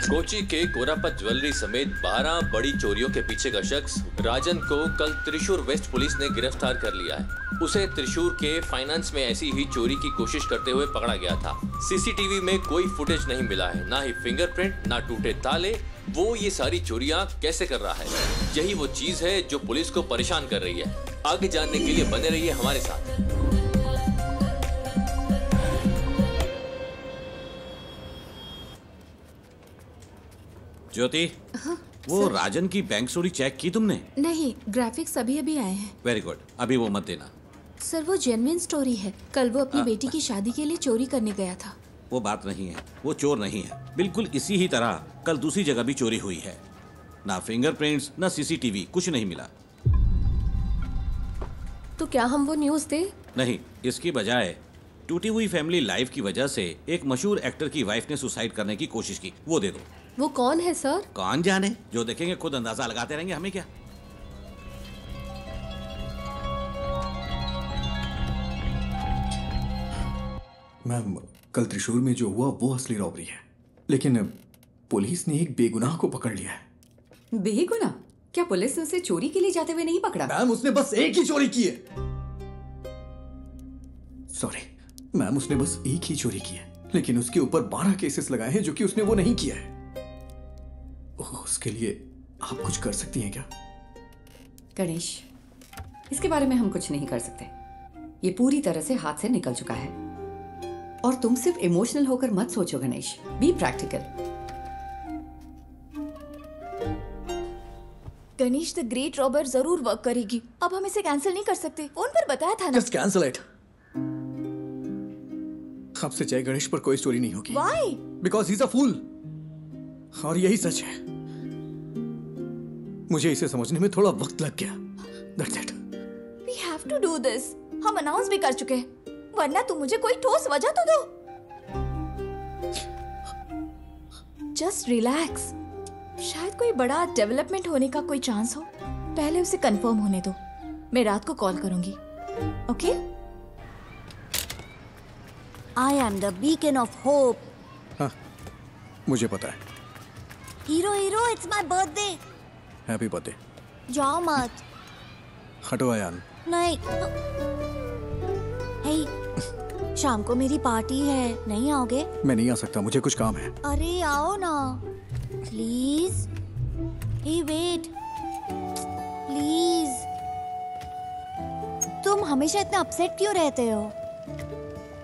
कोची के कोरापत ज्वेलरी समेत 12 बड़ी चोरियों के पीछे का शख्स राजन को कल त्रिशूर वेस्ट पुलिस ने गिरफ्तार कर लिया है। उसे त्रिशूर के फाइनेंस में ऐसी ही चोरी की कोशिश करते हुए पकड़ा गया था। सीसीटीवी में कोई फुटेज नहीं मिला है, ना ही फिंगरप्रिंट, ना टूटे ताले। वो ये सारी चोरियां कैसे कर रहा है, यही वो चीज है जो पुलिस को परेशान कर रही है। आगे जानने के लिए बने रहिए हमारे साथ। ज्योति, वो सर। राजन की बैंक चोरी चेक की तुमने? नहीं, ग्राफिक्स अभी अभी आए हैं। वेरी गुड, अभी वो मत देना। सर वो जेन्युइन स्टोरी है। कल वो अपनी बेटी की शादी के लिए चोरी करने गया था। वो बात नहीं है, वो चोर नहीं है। बिल्कुल इसी ही तरह कल दूसरी जगह भी चोरी हुई है। ना फिंगरप्रिंट्स, ना सीसीटीवी, कुछ नहीं मिला। तो क्या हम वो न्यूज़ दें? नहीं, इसकी बजाय टूटी हुई फैमिली लाइफ की वजह से एक मशहूर एक्टर की वाइफ ने सुसाइड करने की कोशिश की, वो दे दो। वो कौन है सर? कौन जाने, जो देखेंगे खुद अंदाजा लगाते रहेंगे, हमें क्या। मैम, कल त्रिशूर में जो हुआ वो असली रॉबरी है, लेकिन पुलिस ने एक बेगुनाह को पकड़ लिया है। बेगुनाह? क्या पुलिस ने उसे चोरी के लिए जाते हुए नहीं पकड़ा? मैम, उसने बस एक ही चोरी की है। सॉरी मैम, उसने बस एक ही चोरी की है, लेकिन उसके ऊपर 12 केसेस लगाए हैं जो कि उसने वो नहीं किया है। उसके लिए आप कुछ कर सकती हैं क्या? गणेश, इसके बारे में हम कुछ नहीं कर सकते। ये पूरी तरह से हाथ से निकल चुका है। और तुम सिर्फ इमोशनल होकर मत सोचो Ganesh, be practical. Ganesh the great robber जरूर वर्क करेगी। अब हम इसे कैंसिल नहीं कर सकते, फोन पर बताया था ना। Just cancel it. आपसे जय गणेश पर कोई स्टोरी नहीं होगी। Why? Because he is a fool. और यही सच है। मुझे इसे समझने में थोड़ा वक्त लग गया। That's it. We have to do this. हम अनाउंस भी कर चुके हैं, वरना तुम मुझे कोई ठोस वजह तो दो। जस्ट रिलैक्स, शायद कोई बड़ा डेवलपमेंट होने का कोई चांस हो। पहले उसे कंफर्म होने दो, मैं रात को कॉल करूंगी। Okay? I am the beacon of hope. हाँ, मुझे पता है। Hero, it's my birthday. Happy birthday. जाओ मत। हटो आयान। नहीं। हे, शाम को मेरी पार्टी है, नहीं आओगे? मैं नहीं आ सकता, मुझे कुछ काम है। अरे आओ ना, प्लीज। Hey wait, please. तुम हमेशा इतना अपसेट क्यों रहते हो?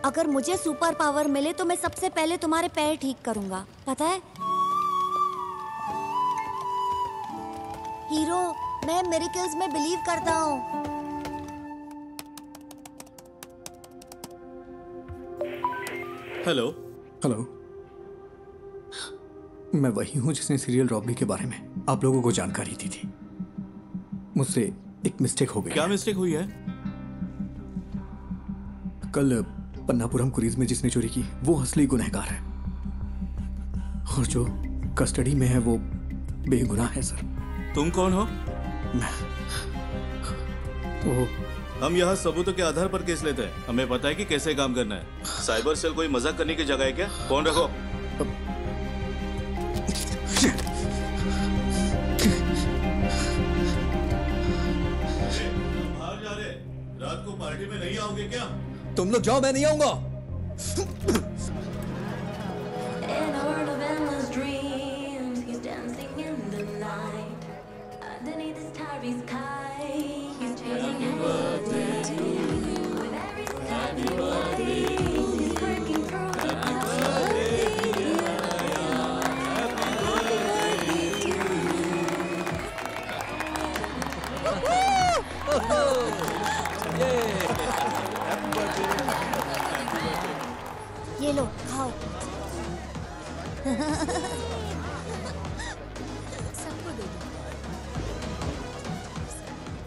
अगर मुझे सुपर पावर मिले तो मैं सबसे पहले तुम्हारे पैर ठीक करूंगा, पता है? हीरो, मैं मिरेकल्स में बिलीव करता हूँ। हेलो। हेलो, मैं वही हूँ जिसने सीरियल रॉबरी के बारे में आप लोगों को जानकारी दी थी। मुझसे एक मिस्टेक हो गई। क्या मिस्टेक हुई है? कल पन्नापुरम क्रूज में जिसने चोरी की वो असली गुनहगार है, और जो कस्टडी में है वो बेगुनाह है सर। तुम कौन हो? वो हम यहाँ सबूतों के आधार पर केस लेते हैं। हमें पता है कि कैसे काम करना है। साइबर सेल कोई मजाक करने की जगह है क्या? फोन रखो। बाहर जा रहे, रात को पार्टी में नहीं आओगे क्या? तुम लोग जाओ, मैं नहीं आऊंगा।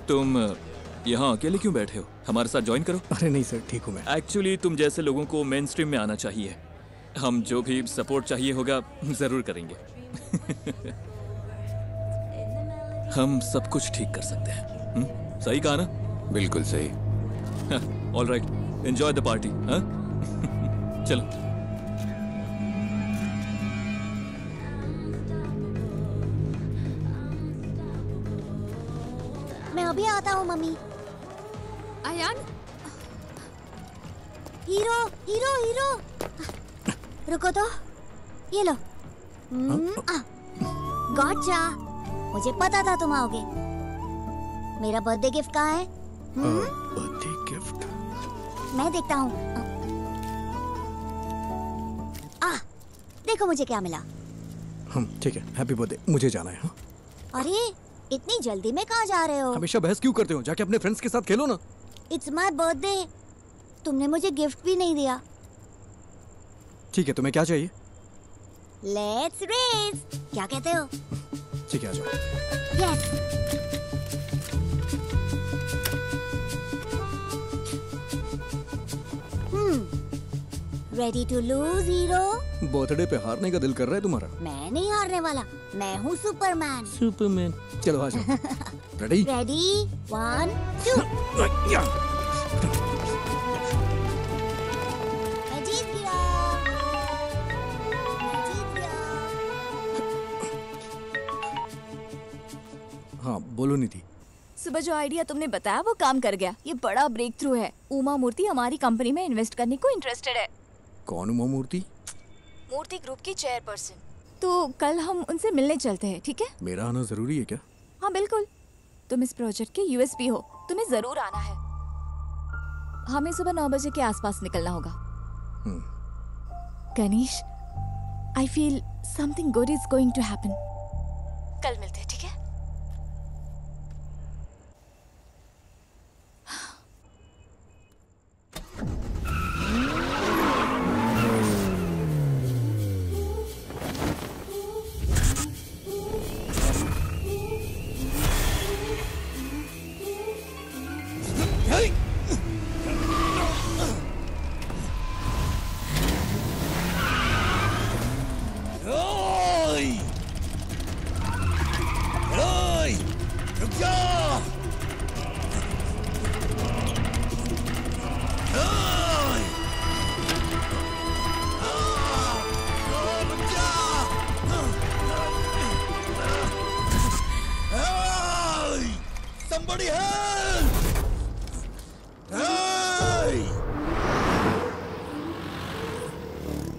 तुम यहाँ अकेले क्यों बैठे हो? हमारे साथ ज्वाइन करो। अरे नहीं सर, ठीक हूँ मैं। एक्चुअली तुम जैसे लोगों को मेन स्ट्रीम में आना चाहिए। हम जो भी सपोर्ट चाहिए होगा जरूर करेंगे। हम सब कुछ ठीक कर सकते हैं। सही कहा ना? बिल्कुल सही। All right, enjoy the party. चलो। मैं अभी आता हूँ mummy. Ayaan, hero hero hero, रुको तो, ये लो। गॉटचा, मुझे पता था तुम आओगे। मेरा बर्थडे गिफ्ट कहाँ है? बर्थडे गिफ्ट मैं देखता हूँ। देखो मुझे क्या मिला। ठीक है, हैप्पी बर्थडे। मुझे जाना है। अरे इतनी जल्दी में कहाँ जा रहे हो? हमेशा बहस क्यों करते हो? जाके अपने फ्रेंड्स के साथ खेलो ना। It's my birthday. तुमने मुझे गिफ्ट भी नहीं दिया। ठीक है, तुम्हें क्या चाहिए? लेट्स रेस, क्या कहते हो? ठीक है, आ जाओ। Yes. Ready to lose hero? Birthday पे हारने का दिल कर रहा है तुम्हारा? मैं नहीं हारने वाला, मैं हूँ सुपरमैन। सुपरमैन। चलो आ जाओ। रेडी? रेडी, 1 2। मैं जीत गया। हाँ बोलो निधि। सुबह जो आइडिया तुमने बताया वो काम कर गया। ये बड़ा ब्रेक थ्रू है। उमा मूर्ति हमारी कंपनी में इन्वेस्ट करने को इंटरेस्टेड है। कौन उमा मूर्ति? मूर्ति ग्रुप की चेयरपर्सन। तो कल हम उनसे मिलने चलते हैं, ठीक है? मेरा आना जरूरी है क्या? हाँ बिल्कुल, तुम इस प्रोजेक्ट के यूएसपी हो, तुम्हें जरूर आना है। हमें सुबह 9 बजे के आसपास निकलना होगा। Ganesh, I feel something good is going to happen. कल मिलते हैं, ठीक है?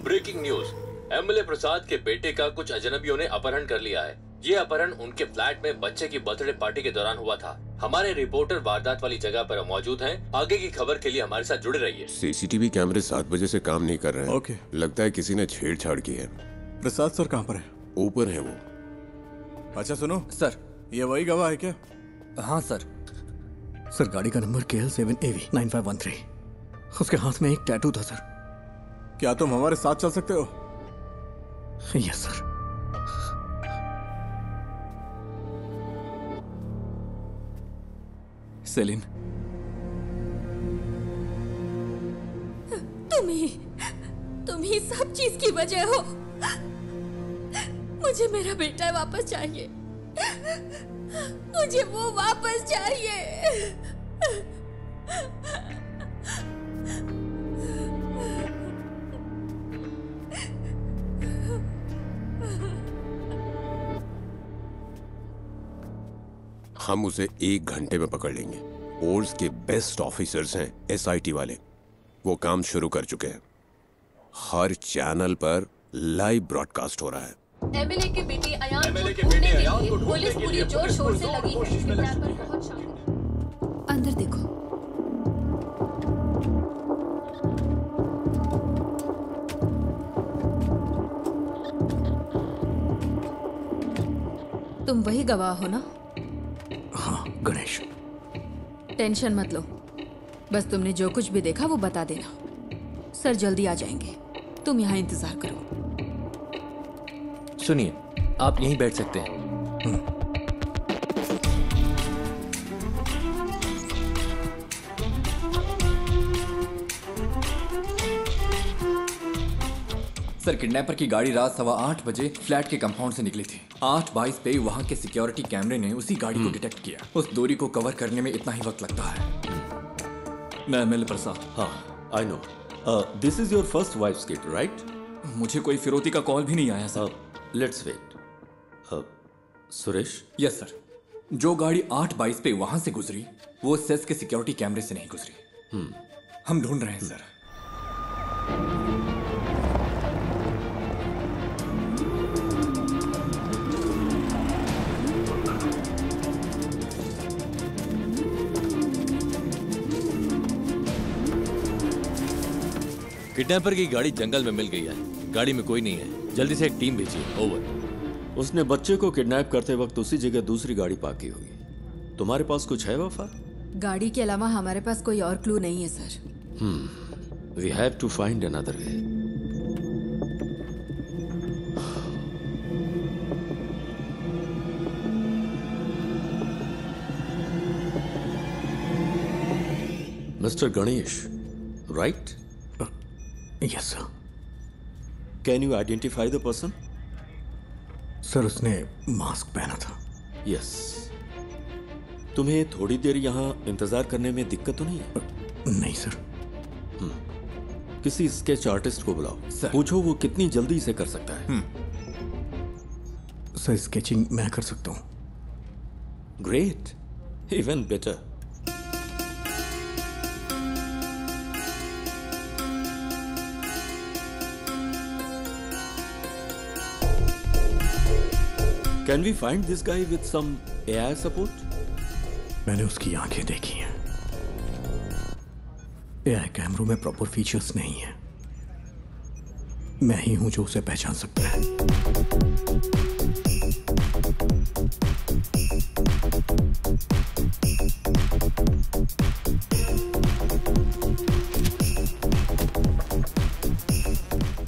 ब्रेकिंग न्यूज, एमएलए प्रसाद के बेटे का कुछ अजनबियों ने अपहरण कर लिया है। ये अपहरण उनके फ्लैट में बच्चे की बर्थडे पार्टी के दौरान हुआ था। हमारे रिपोर्टर वारदात वाली जगह पर मौजूद हैं। आगे की खबर के लिए हमारे साथ जुड़े रहिए। सीसीटीवी कैमरे 7 बजे से काम नहीं कर रहे हैं। ओके। लगता है किसी ने छेड़छाड़ की है। प्रसाद सर कहाँ पर है? ऊपर है वो। अच्छा सुनो सर, ये वही गवाह है क्या? हाँ सर। सर गाड़ी का नंबर KL7AV9513। उसके हाथ में एक टैटू था सर। क्या तुम हमारे साथ चल सकते हो? Yes sir. सेलिन, तुम ही सब चीज की वजह हो। मुझे मेरा बेटा वापस चाहिए। मुझे वो वापस चाहिए। हम उसे 1 घंटे में पकड़ लेंगे। फोर्स के बेस्ट ऑफिसर्स हैं SIT वाले। वो काम शुरू कर चुके हैं। हर चैनल पर लाइव ब्रॉडकास्ट हो रहा है। एमएलए के बेटे अयान को ढूंढने के लिए पुलिस पूरी जोर शोर से लगी है। अंदर देखो। तुम वही गवाह हो ना? हाँ गणेश। टेंशन मत लो, बस तुमने जो कुछ भी देखा वो बता देना। सर जल्दी आ जाएंगे, तुम यहाँ इंतजार करो। सुनिए, आप यहीं बैठ सकते हैं। सर किडनैपर की गाड़ी रात 8:15 बजे फ्लैट के कंपाउंड से निकली थी। 8:22 पे वहाँ के सिक्योरिटी कैमरे ने उसी गाड़ी को डिटेक्ट किया। उस दूरी को कवर करने में इतना ही वक्त लगता है। मैं एमएलए प्रसाद। हाँ, I know. This is your first wife's kid, right? मुझे कोई फिरौती का कॉल भी नहीं आया sir. Let's wait. Suresh? Yes sir. जो गाड़ी 8:22 पे वहां से गुजरी वो सेस के सिक्योरिटी कैमरे से नहीं गुजरी। हम ढूंढ रहे हैं सर। किडनैपर की गाड़ी जंगल में मिल गई है। गाड़ी में कोई नहीं है। जल्दी से एक टीम भेजिए। ओवर। उसने बच्चे को किडनैप करते वक्त उसी जगह दूसरी गाड़ी पार्क की होगी। तुम्हारे पास कुछ है वफा? गाड़ी के अलावा हमारे पास कोई और क्लू नहीं है sir. We have to find another way. Mister Ganesh, right? Yes sir. Can you identify the person? Sir उसने मास्क पहना था। यस। तुम्हें थोड़ी देर यहाँ इंतजार करने में दिक्कत तो नहीं है? नहीं सर। किसी स्केच आर्टिस्ट को बुलाओ। पूछो वो कितनी जल्दी इसे कर सकता है। सर स्केचिंग मैं कर सकता हूँ। Great, even better. Can we find this guy with some AI support? मैंने उसकी आंखें देखी हैं। AI कैमरों में प्रॉपर फीचर्स नहीं है। मैं ही हूं जो उसे पहचान सकता है।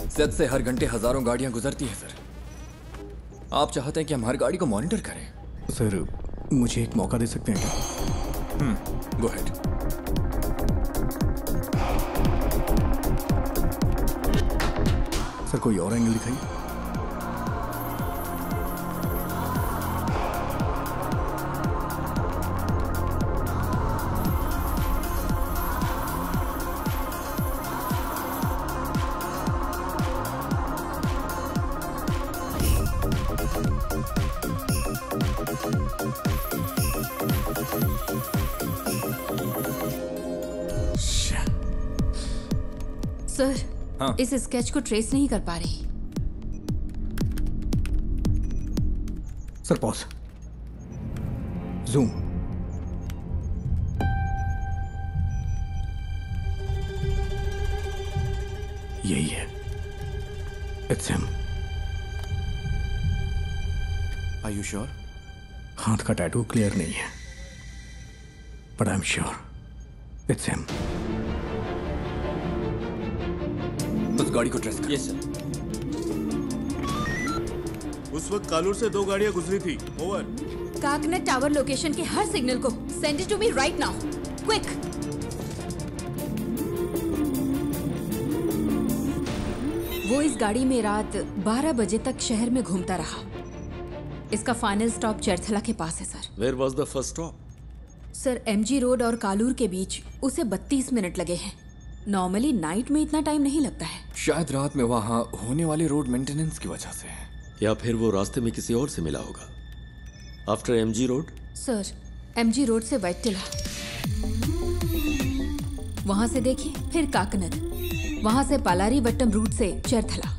सेट से हर घंटे हजारों गाड़ियां गुजरती हैं सर। आप चाहते हैं कि हम हर गाड़ी को मॉनिटर करें? सर मुझे एक मौका दे सकते हैं क्या? Go ahead. सर कोई और एंगल दिखाइए। सर हाँ? इस स्केच को ट्रेस नहीं कर पा रही। Sir pause. जूम। यही है। It's him. Are you sure? हाथ का टैटू क्लियर नहीं है, but I am sure it's him. उस गाड़ी को ट्रेस कर। Yes sir. उस वक्त कालूर से 2 गाड़ियां गुजरी थी। ओवर। काकनेट टावर लोकेशन के हर सिग्नल को send it to me right now, quick. वो इस गाड़ी में रात 12 बजे तक शहर में घूमता रहा। इसका फाइनल स्टॉप चरथला के पास है sir. Where was the first stop? Sir MG road और कालूर के बीच उसे 32 मिनट लगे हैं। नॉर्मली नाइट में इतना टाइम नहीं लगता है। शायद रात में वहाँ होने वाले रोड मेंटेनेंस की वजह से है, या फिर वो रास्ते में किसी और से मिला होगा। After MG road? Sir MG road से वैट्टिला, वहां से देखिए, फिर काकनद, वहां से पालारीवट्टम रूट से चरथला।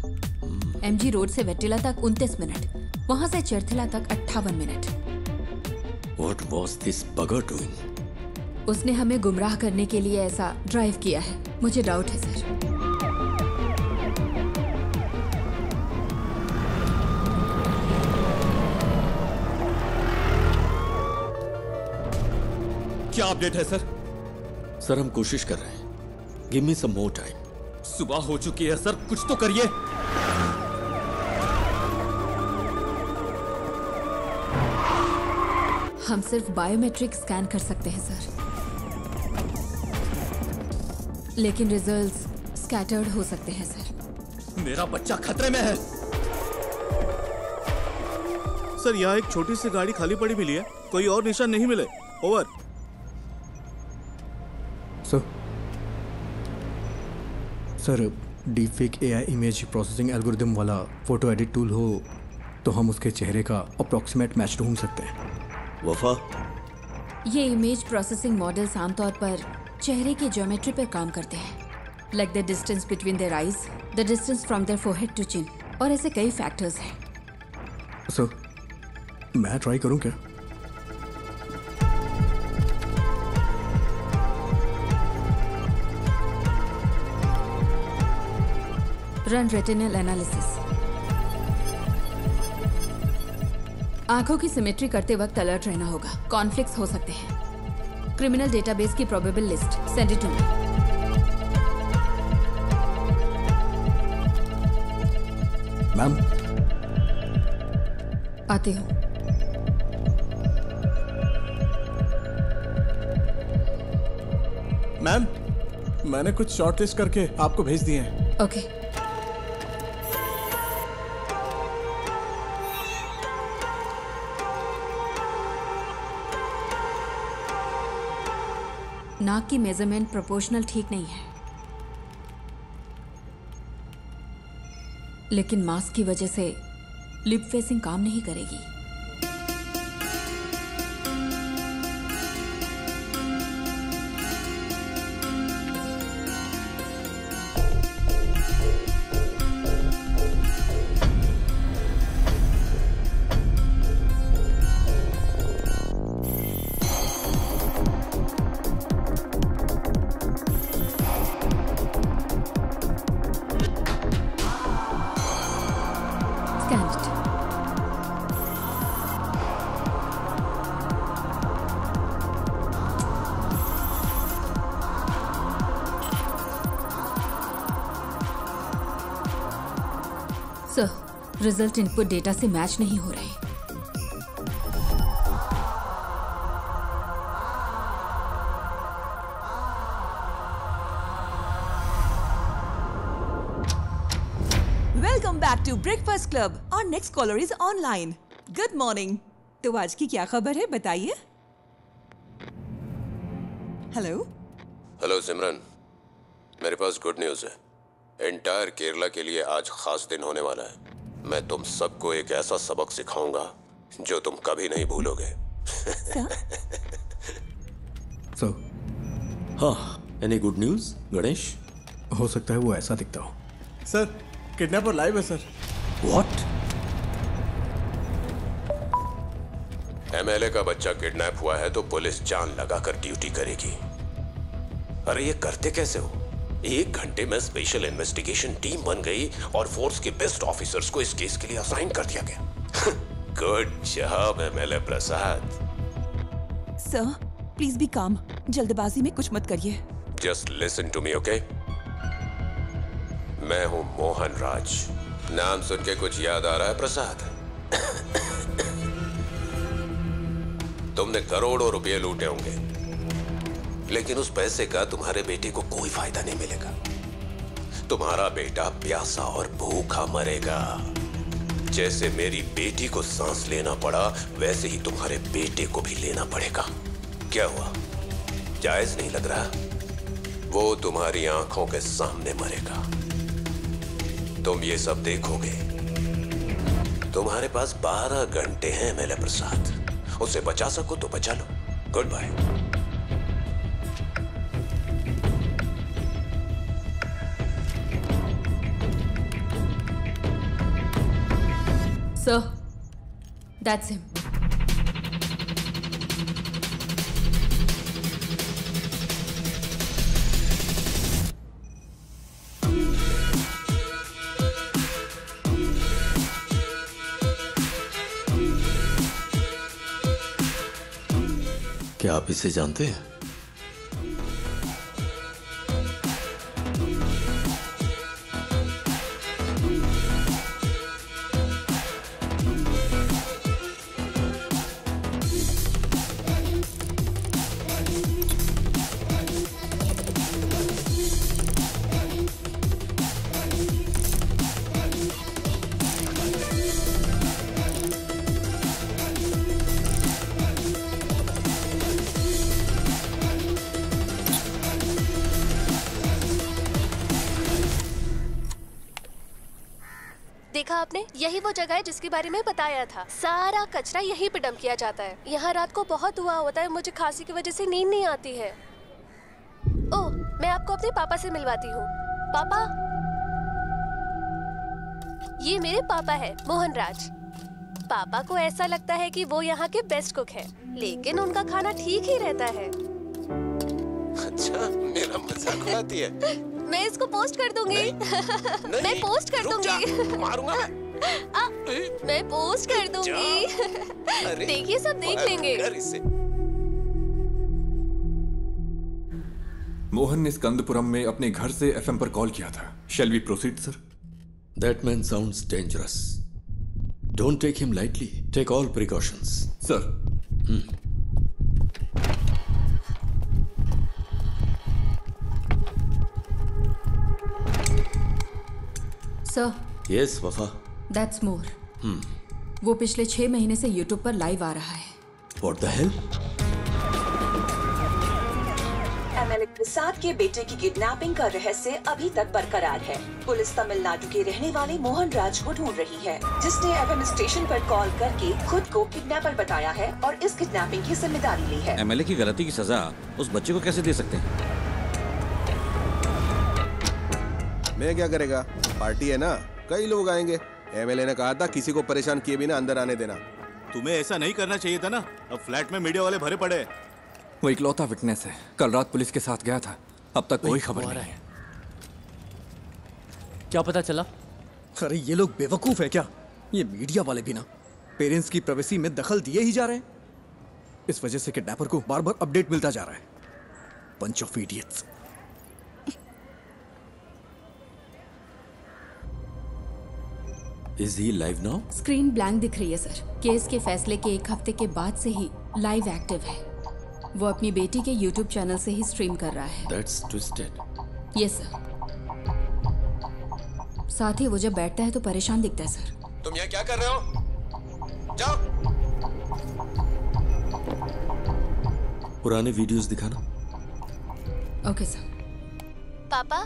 एमजी रोड से वैट्टिला तक 29 मिनट, वहां से चरथला तक 58 minute. What was this bugger doing? उसने हमें गुमराह करने के लिए ऐसा ड्राइव किया है। मुझे डाउट है सर। क्या अपडेट है सर? सर हम कोशिश कर रहे हैं। गिव मी सम मोर टाइम। सुबह हो चुकी है सर, कुछ तो करिए। हम सिर्फ बायोमेट्रिक स्कैन कर सकते हैं सर, लेकिन रिजल्ट्स स्कैटर्ड हो सकते हैं सर। मेरा बच्चा खतरे में है। सर, यहाँ एक छोटी सी गाड़ी खाली पड़ी मिली है, कोई और निशान नहीं मिले। Over. Sir, deepfake AI image processing algorithm वाला फोटो एडिट टूल हो तो हम उसके चेहरे का अप्रॉक्सीमेट मैच ढूंढ सकते हैं। वफा, ये इमेज प्रोसेसिंग मॉडल्स आमतौर पर चेहरे की ज्योमेट्री पर काम करते हैं, like the distance between their eyes, the distance from their forehead to chin, और ऐसे कई फैक्टर्स हैं। सर, मैं ट्राई करूं क्या? Run retinal analysis. आंखों की सिमेट्री करते वक्त अलर्ट रहना होगा, कॉन्फ्लिक्ट्स हो सकते हैं। क्रिमिनल डेटाबेस की probable list send it to me. Ma'am, आती हूँ। मैम, मैंने कुछ शॉर्टलिस्ट करके आपको भेज दिए हैं। ओके। नाक की मेजरमेंट प्रोपोर्शनल ठीक नहीं है, लेकिन मास्क की वजह से लिप फेसिंग काम नहीं करेगी। सर, रिजल्ट इनपुट डेटा से मैच नहीं हो रहे। Welcome back to breakfast club. और next caller is online. Good morning. तो आज की क्या खबर है, बताइए। हेलो। हेलो सिमरन, मेरे पास गुड न्यूज़ है। एंटायर केरला के लिए आज खास दिन होने वाला है। मैं तुम सबको एक ऐसा सबक सिखाऊंगा जो तुम कभी नहीं भूलोगे। सर, हाँ, एनी गुड न्यूज़ गणेश? हो सकता है वो ऐसा दिखता हो। सर, किडनैपर लाइव है सर। व्हाट? एमएलए का बच्चा किडनैप हुआ है तो पुलिस जान लगाकर ड्यूटी करेगी। अरे ये करते कैसे हो? 1 घंटे में स्पेशल इन्वेस्टिगेशन टीम बन गई और फोर्स के बेस्ट ऑफिसर्स को इस केस के लिए असाइन कर दिया गया। Good job MLA Prasad. Sir, please be calm. जल्दबाजी में कुछ मत करिए। Just listen to me, okay? मैं हूं मोहन राज। नाम सुन के कुछ याद आ रहा है प्रसाद? तुमने करोड़ों रुपए लूटे होंगे, लेकिन उस पैसे का तुम्हारे बेटे को कोई फायदा नहीं मिलेगा। तुम्हारा बेटा प्यासा और भूखा मरेगा। जैसे मेरी बेटी को सांस लेना पड़ा, वैसे ही तुम्हारे बेटे को भी लेना पड़ेगा। क्या हुआ, जायज नहीं लग रहा? वो तुम्हारी आंखों के सामने मरेगा, तुम ये सब देखोगे। तुम्हारे पास 12 घंटे हैं एमएलए प्रसाद। उसे बचा सको तो बचा लो। Good bye. Sir, that's him. क्या आप इसे जानते हैं? आपने? यही वो जगह है जिसके बारे में बताया था। सारा कचरा यहीं पे डंप किया जाता है। यहाँ रात को बहुत धुआं होता है, मुझे खांसी की वजह से नींद नहीं आती है। ओह, मैं आपको अपने पापा से मिलवाती हूँ। पापा, ये मेरे पापा है, मोहन राज। पापा को ऐसा लगता है कि वो यहाँ के बेस्ट कुक है, लेकिन उनका खाना ठीक ही रहता है। अच्छा, मेरा मजाक उड़ाती है। मैं इसको पोस्ट कर दूंगी। मैं पोस्ट कर दूंगी। मारूंगा मैं। मैं पोस्ट कर दूंगी। देखिए, सब देख लेंगे। मोहन ने स्कंदपुरम में अपने घर से एफएम पर कॉल किया था। Shall we proceed sir? That man sounds dangerous. Don't take him lightly. Take all precautions. Sir. Sir. Yes, Wafa. That's more. वो पिछले 6 महीने से YouTube पर लाइव आ रहा है। What the hell? एमएलए प्रसाद के बेटे की किडनैपिंग का रहस्य अभी तक बरकरार है। पुलिस तमिलनाडु के रहने वाले मोहन राज को ढूंढ रही है, जिसने एफएम स्टेशन पर कॉल करके खुद को किडनैपर बताया है और इस किडनैपिंग की जिम्मेदारी ली है। एमएलए की गलती की सजा उस बच्चे को कैसे दे सकते हैं? मैं क्या करेगा, पार्टी है ना, कई लोग आएंगे। एमएलए ने कहा था किसी को परेशान किए बिना अंदर आने देना। तुम्हें ऐसा नहीं करना चाहिए था ना। अब फ्लैट में मीडिया वाले भरे पड़े। वो इकलौता विटनेस है, कल रात पुलिस के साथ गया था, अब तक कोई खबर नहीं है। क्या पता चला? अरे ये लोग बेवकूफ है क्या? ये मीडिया वाले भी ना पेरेंट्स की प्राइवेसी में दखल दिए ही जा रहे हैं। इस वजह से किडनैपर को बार बार अपडेट मिलता जा रहा है। Bunch of idiots. Is he live now? Screen blank दिख रही है सर। केस के फैसले के 1 हफ्ते के बाद से ही लाइव एक्टिव है। वो अपनी बेटी के YouTube चैनल से ही स्ट्रीम कर रहा है। That's twisted. Yes sir. साथ ही वो जब बैठता है तो परेशान दिखता है सर। तुम यहाँ क्या कर रहे हो? जाओ। पुराने वीडियोस दिखाना। Okay sir. पापा,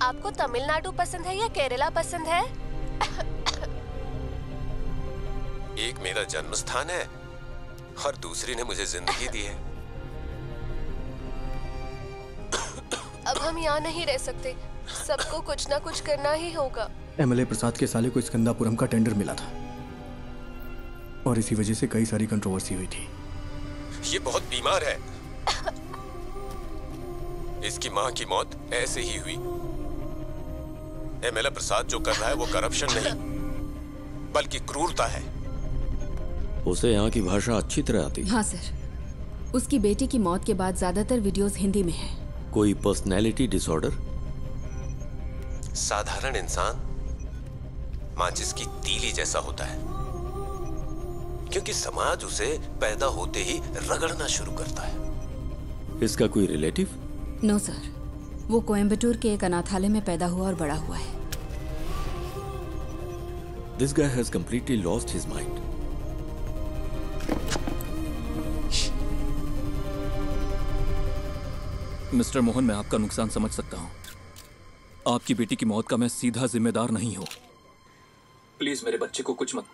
आपको तमिलनाडु पसंद है या केरला पसंद है? एक मेरा जन्म स्थान है और दूसरी ने मुझे जिंदगी दी है। अब हम यहाँ नहीं रह सकते, सबको कुछ ना कुछ करना ही होगा। एमएलए प्रसाद के साले को स्कंदापुरम का टेंडर मिला था और इसी वजह से कई सारी कंट्रोवर्सी हुई थी। ये बहुत बीमार है। इसकी मां की मौत ऐसे ही हुई। एमएलए प्रसाद जो कर रहा है वो करप्शन नहीं बल्कि क्रूरता है। उसे यहाँ की भाषा अच्छी तरह आती है। हाँ सर। उसकी बेटी की मौत के बाद ज्यादातर वीडियोस हिंदी में हैं। कोई पर्सनैलिटी डिसऑर्डर? साधारण इंसान माचिस की तीली जैसा होता है, क्योंकि समाज उसे पैदा होते ही रगड़ना शुरू करता है। इसका कोई रिलेटिव? नो सर, वो कोयम्बटूर के एक अनाथालय में पैदा हुआ और बड़ा हुआ है। This guy has completely lost his mind. Mister Mohan, मैं आपका नुकसान समझ सकता हूं। आपकी बेटी की मौत का मैं सीधा जिम्मेदार नहीं हूं। प्लीज मेरे बच्चे को कुछ मत।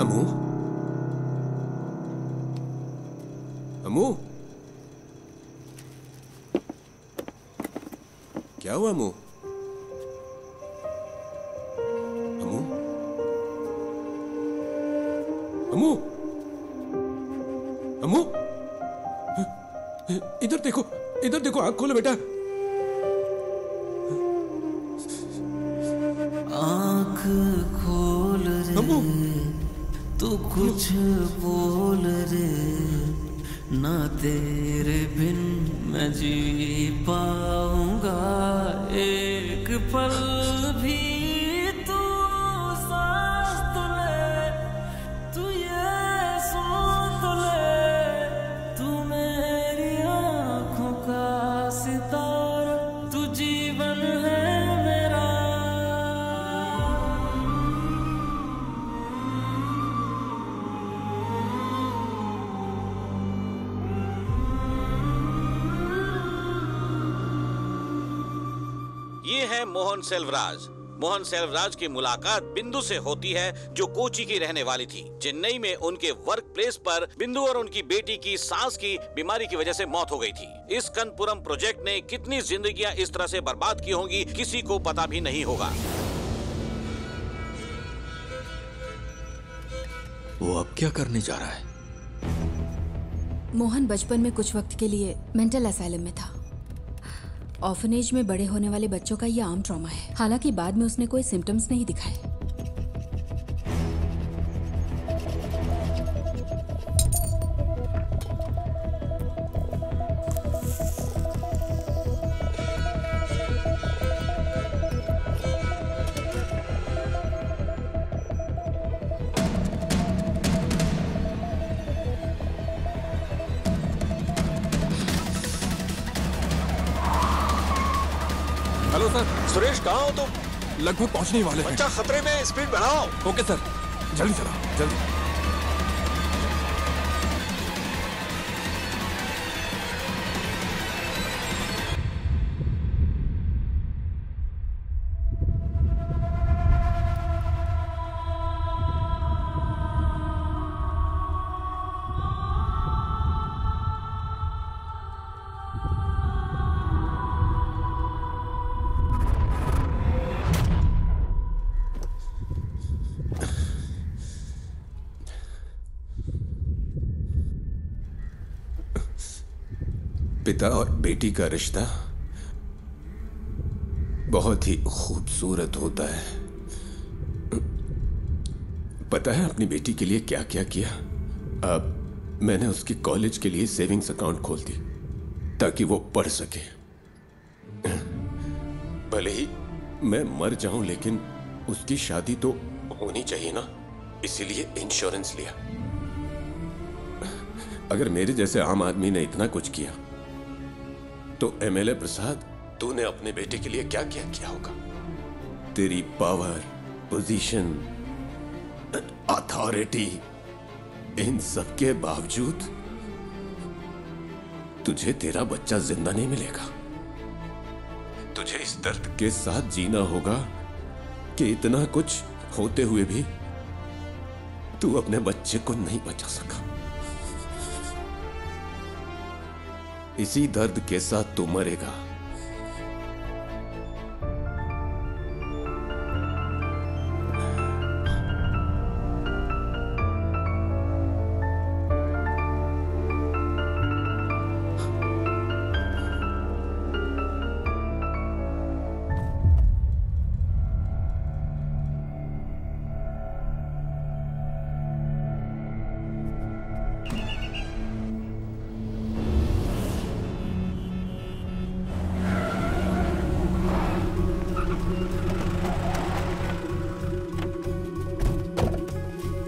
अमू, अमू, क्या हुआ अमू? अमू, अमू, अमू, इधर देखो, इधर देखो, आँख खोलो बेटा। आँख खोल रे, अमू, तू कुछ बोल रे, ना तेरे बिन मैं जी पाऊंगा एक पल भी। तू सांस तो ले, तू ये सुन तो ले, तू मेरी आँखों का सितारा, तू जीवन है मेरा। ये है मोहन सेल्वराज। मोहन सेल्वराज की मुलाकात बिंदु से होती है, जो कोची की रहने वाली थी। चेन्नई में उनके वर्क प्लेस पर बिंदु और उनकी बेटी की सांस की बीमारी की वजह से मौत हो गई थी। इस कनपुरम प्रोजेक्ट ने कितनी जिंदगियां इस तरह से बर्बाद की होंगी, किसी को पता भी नहीं होगा। वो अब क्या करने जा रहा है? मोहन बचपन में कुछ वक्त के लिए मेंटल असाइलम में था। ऑर्फनेज में बड़े होने वाले बच्चों का यह आम ट्रॉमा है। हालांकि बाद में उसने कोई सिम्टम्स नहीं दिखाए। Hello sir. सुरेश, कहाँ हो तुम? लगभग पहुंचने ही वाले हैं। बच्चा खतरे में, स्पीड बढ़ाओ। ओके सर, जल्दी चला, जल्दी। पिता और बेटी का रिश्ता बहुत ही खूबसूरत होता है। पता है अपनी बेटी के लिए क्या क्या किया? अब मैंने उसकी कॉलेज के लिए सेविंग्स अकाउंट खोल दी ताकि वो पढ़ सके। भले ही मैं मर जाऊं, लेकिन उसकी शादी तो होनी चाहिए ना, इसीलिए इंश्योरेंस लिया। अगर मेरे जैसे आम आदमी ने इतना कुछ किया तो एमएलए प्रसाद, तूने अपने बेटे के लिए क्या क्या किया होगा? तेरी पावर, पोजीशन, अथॉरिटी, इन सब के बावजूद तुझे तेरा बच्चा जिंदा नहीं मिलेगा। तुझे इस दर्द के साथ जीना होगा कि इतना कुछ होते हुए भी तू अपने बच्चे को नहीं बचा सका। इसी दर्द के साथ तू मरेगा।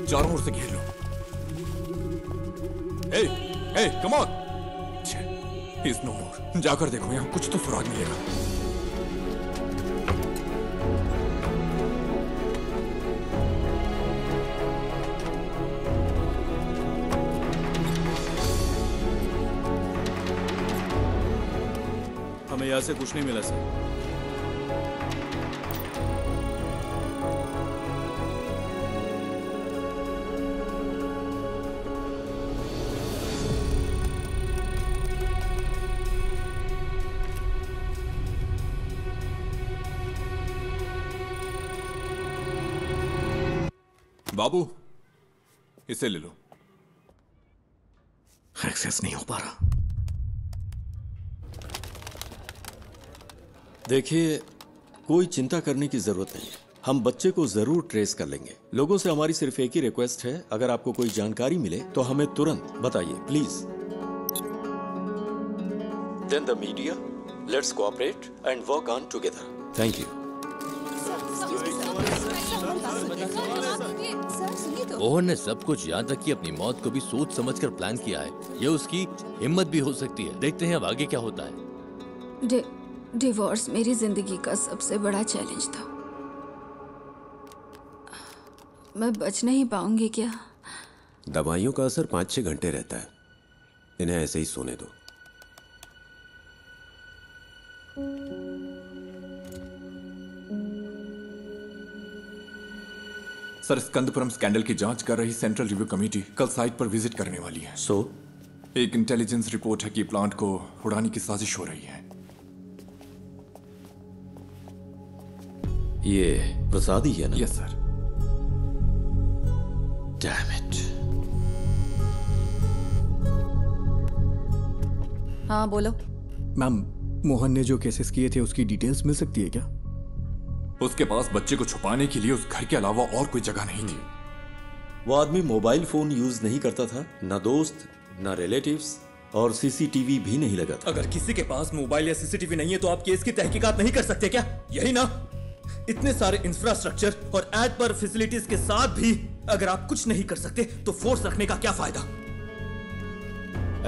चारों ओर से घेर लो। ए, कम ऑन। इज नो मोर। जाकर देखो, यहां कुछ तो सुराग मिलेगा। हमें यहां से कुछ नहीं मिला सर। बाबू, इसे ले लो। एक्सेस नहीं हो पा रहा। देखिए, कोई चिंता करने की जरूरत नहीं। हम बच्चे को जरूर ट्रेस कर लेंगे। लोगों से हमारी सिर्फ एक ही रिक्वेस्ट है, अगर आपको कोई जानकारी मिले तो हमें तुरंत बताइए, please. Then the media, let's cooperate and work on together. Thank you. Mohan ने सब कुछ, यहाँ तक कि अपनी मौत को भी सोच समझकर प्लान किया है। यह उसकी हिम्मत भी हो सकती है। देखते हैं अब आगे क्या होता है। डिवोर्स मेरी जिंदगी का सबसे बड़ा चैलेंज था। मैं बच नहीं पाऊंगी क्या? दवाइयों का असर 5-6 घंटे रहता है। इन्हें ऐसे ही सोने दो। सर, स्कंदपुरम स्कैंडल की जांच कर रही सेंट्रल रिव्यू कमेटी कल साइट पर विजिट करने वाली है। एक इंटेलिजेंस रिपोर्ट है कि प्लांट को उड़ाने की साजिश हो रही है। ये प्रसाद ही है ना? Yes sir. Damn it. हाँ बोलो। मैम, मोहन ने जो केसेस किए थे उसकी डिटेल्स मिल सकती है क्या? उसके पास बच्चे को छुपाने के लिए उस घर के अलावा और कोई जगह नहीं थी। वो आदमी मोबाइल फोन यूज नहीं करता था, ना दोस्त ना रिलेटिव्स, और सीसीटीवी भी नहीं लगा था। अगर किसी के पास मोबाइल या सीसीटीवी नहीं है तो आप केस की तहकीकात नहीं कर सकते क्या? यही ना? इतने सारे इंफ्रास्ट्रक्चर और एड पर फैसिलिटीज के साथ भी अगर आप कुछ नहीं कर सकते तो फोर्स रखने का क्या फायदा?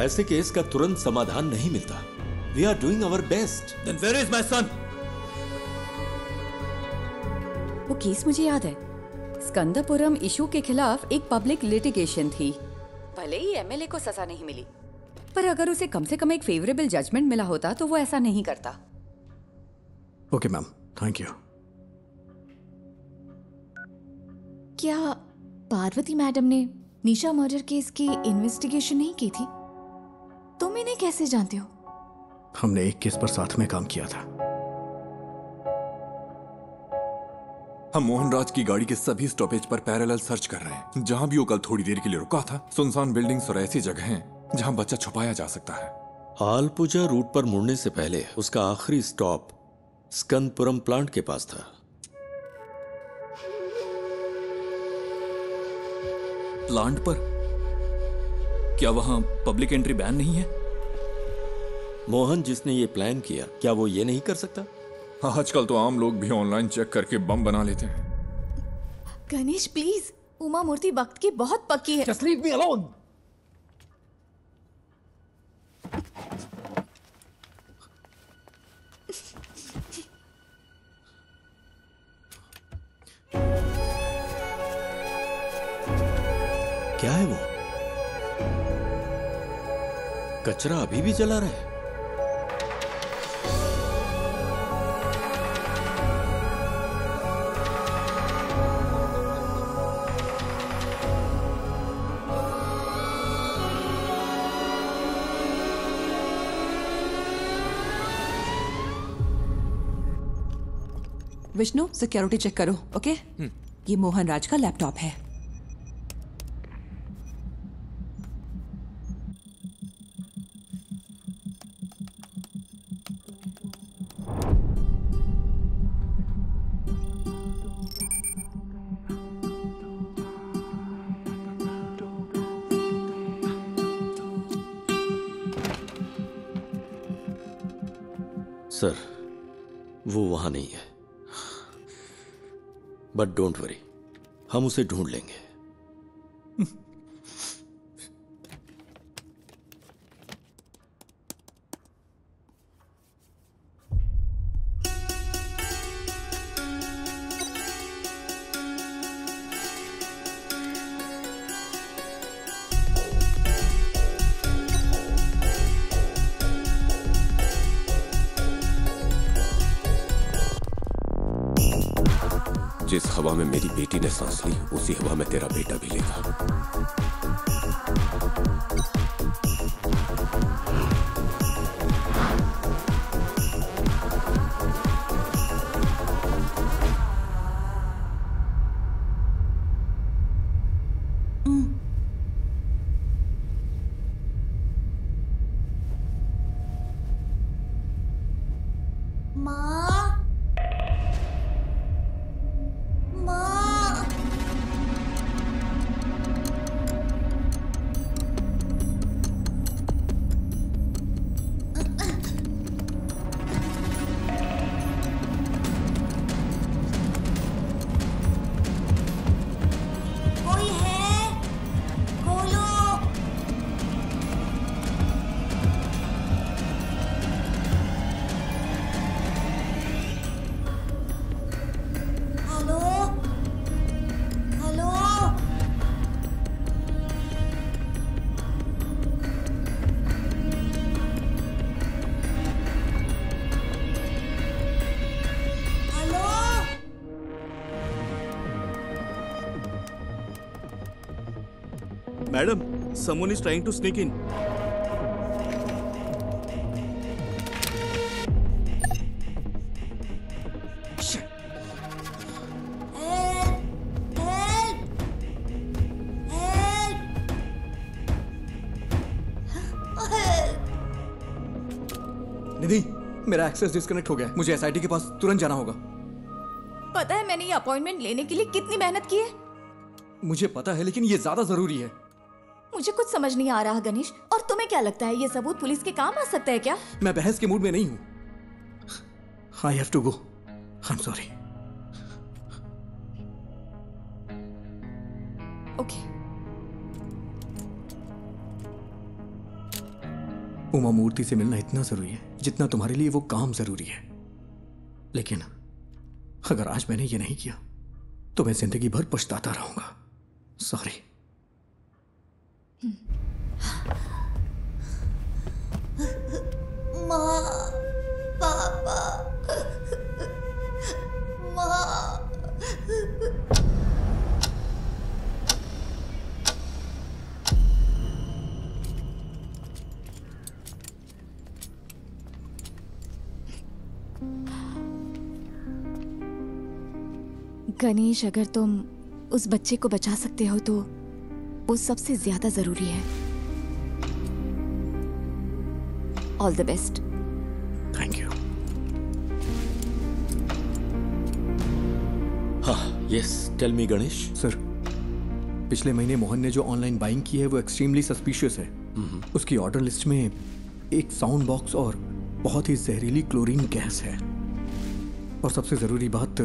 ऐसे केस का तुरंत समाधान नहीं मिलता। We are doing our best. Then where is my son? वो केस मुझे याद है। स्कंदपुरम इशू के खिलाफ एक पब्लिक लिटिगेशन थी। भले ही एमएलए को सजा नहीं मिली, पर अगर उसे कम से कम एक फेवरेबल जजमेंट मिला होता तो वो ऐसा नहीं करता। Okay ma'am, thank you. क्या पार्वती मैडम ने निशा मर्डर केस की इन्वेस्टिगेशन नहीं की थी? तुम इन्हें कैसे जानते हो? हमने एक केस पर साथ में काम किया था। हम मोहनराज की गाड़ी के सभी स्टॉपेज पर पैरेलल सर्च कर रहे हैं। जहां भी वो कल थोड़ी देर के लिए रुका था, सुनसान बिल्डिंग्स और ऐसी जगह हैं जहां बच्चा छुपाया जा सकता है। आलपुजा रूट पर मुड़ने से पहले उसका आखिरी स्टॉप स्कंदपुरम प्लांट के पास था। प्लांट पर? क्या वहां पब्लिक एंट्री बैन नहीं है? मोहन जिसने ये प्लान किया, क्या वो ये नहीं कर सकता? आजकल तो आम लोग भी ऑनलाइन चेक करके बम बना लेते हैं। गणेश प्लीज, उमा मूर्ति वक्त की बहुत पक्की है। Just leave me alone. क्या है वो? कचरा अभी भी जला रहा है। विष्णु, सिक्योरिटी चेक करो, ओके? ये मोहन राज का लैपटॉप है। सर, वो वहां नहीं है, बट डोंट वरी, हम उसे ढूंढ लेंगे। जिस हवा में मेरी बेटी ने सांस ली, उसी हवा में तेरा बेटा भी लेगा। Madam, someone is trying to sneak in. निधि, मेरा एक्सेस डिस्कनेक्ट हो गया। मुझे एसआईटी के पास तुरंत जाना होगा। पता है मैंने ये अपॉइंटमेंट लेने के लिए कितनी मेहनत की है? मुझे पता है, लेकिन ये ज्यादा जरूरी है। मुझे कुछ समझ नहीं आ रहा गणेश। और तुम्हें क्या लगता है ये सबूत पुलिस के काम आ सकता है क्या? मैं बहस के मूड में नहीं हूं। I have to go. I am sorry. Okay. Uma Murthy से मिलना इतना जरूरी है जितना तुम्हारे लिए वो काम जरूरी है। लेकिन अगर आज मैंने ये नहीं किया तो मैं जिंदगी भर पछताता रहूंगा। सॉरी। माँ, पापा, माँ। गणेश, अगर तुम उस बच्चे को बचा सकते हो तो वो सबसे ज्यादा जरूरी है। All the best. Thank you. हाँ, yes, tell me Ganesh. Sir, पिछले महीने मोहन ने जो ऑनलाइन बाइंग की है वो एक्सट्रीमली सस्पिशियस है। उसकी ऑर्डर लिस्ट में एक साउंड बॉक्स और बहुत ही जहरीली क्लोरीन गैस है। और सबसे जरूरी बात,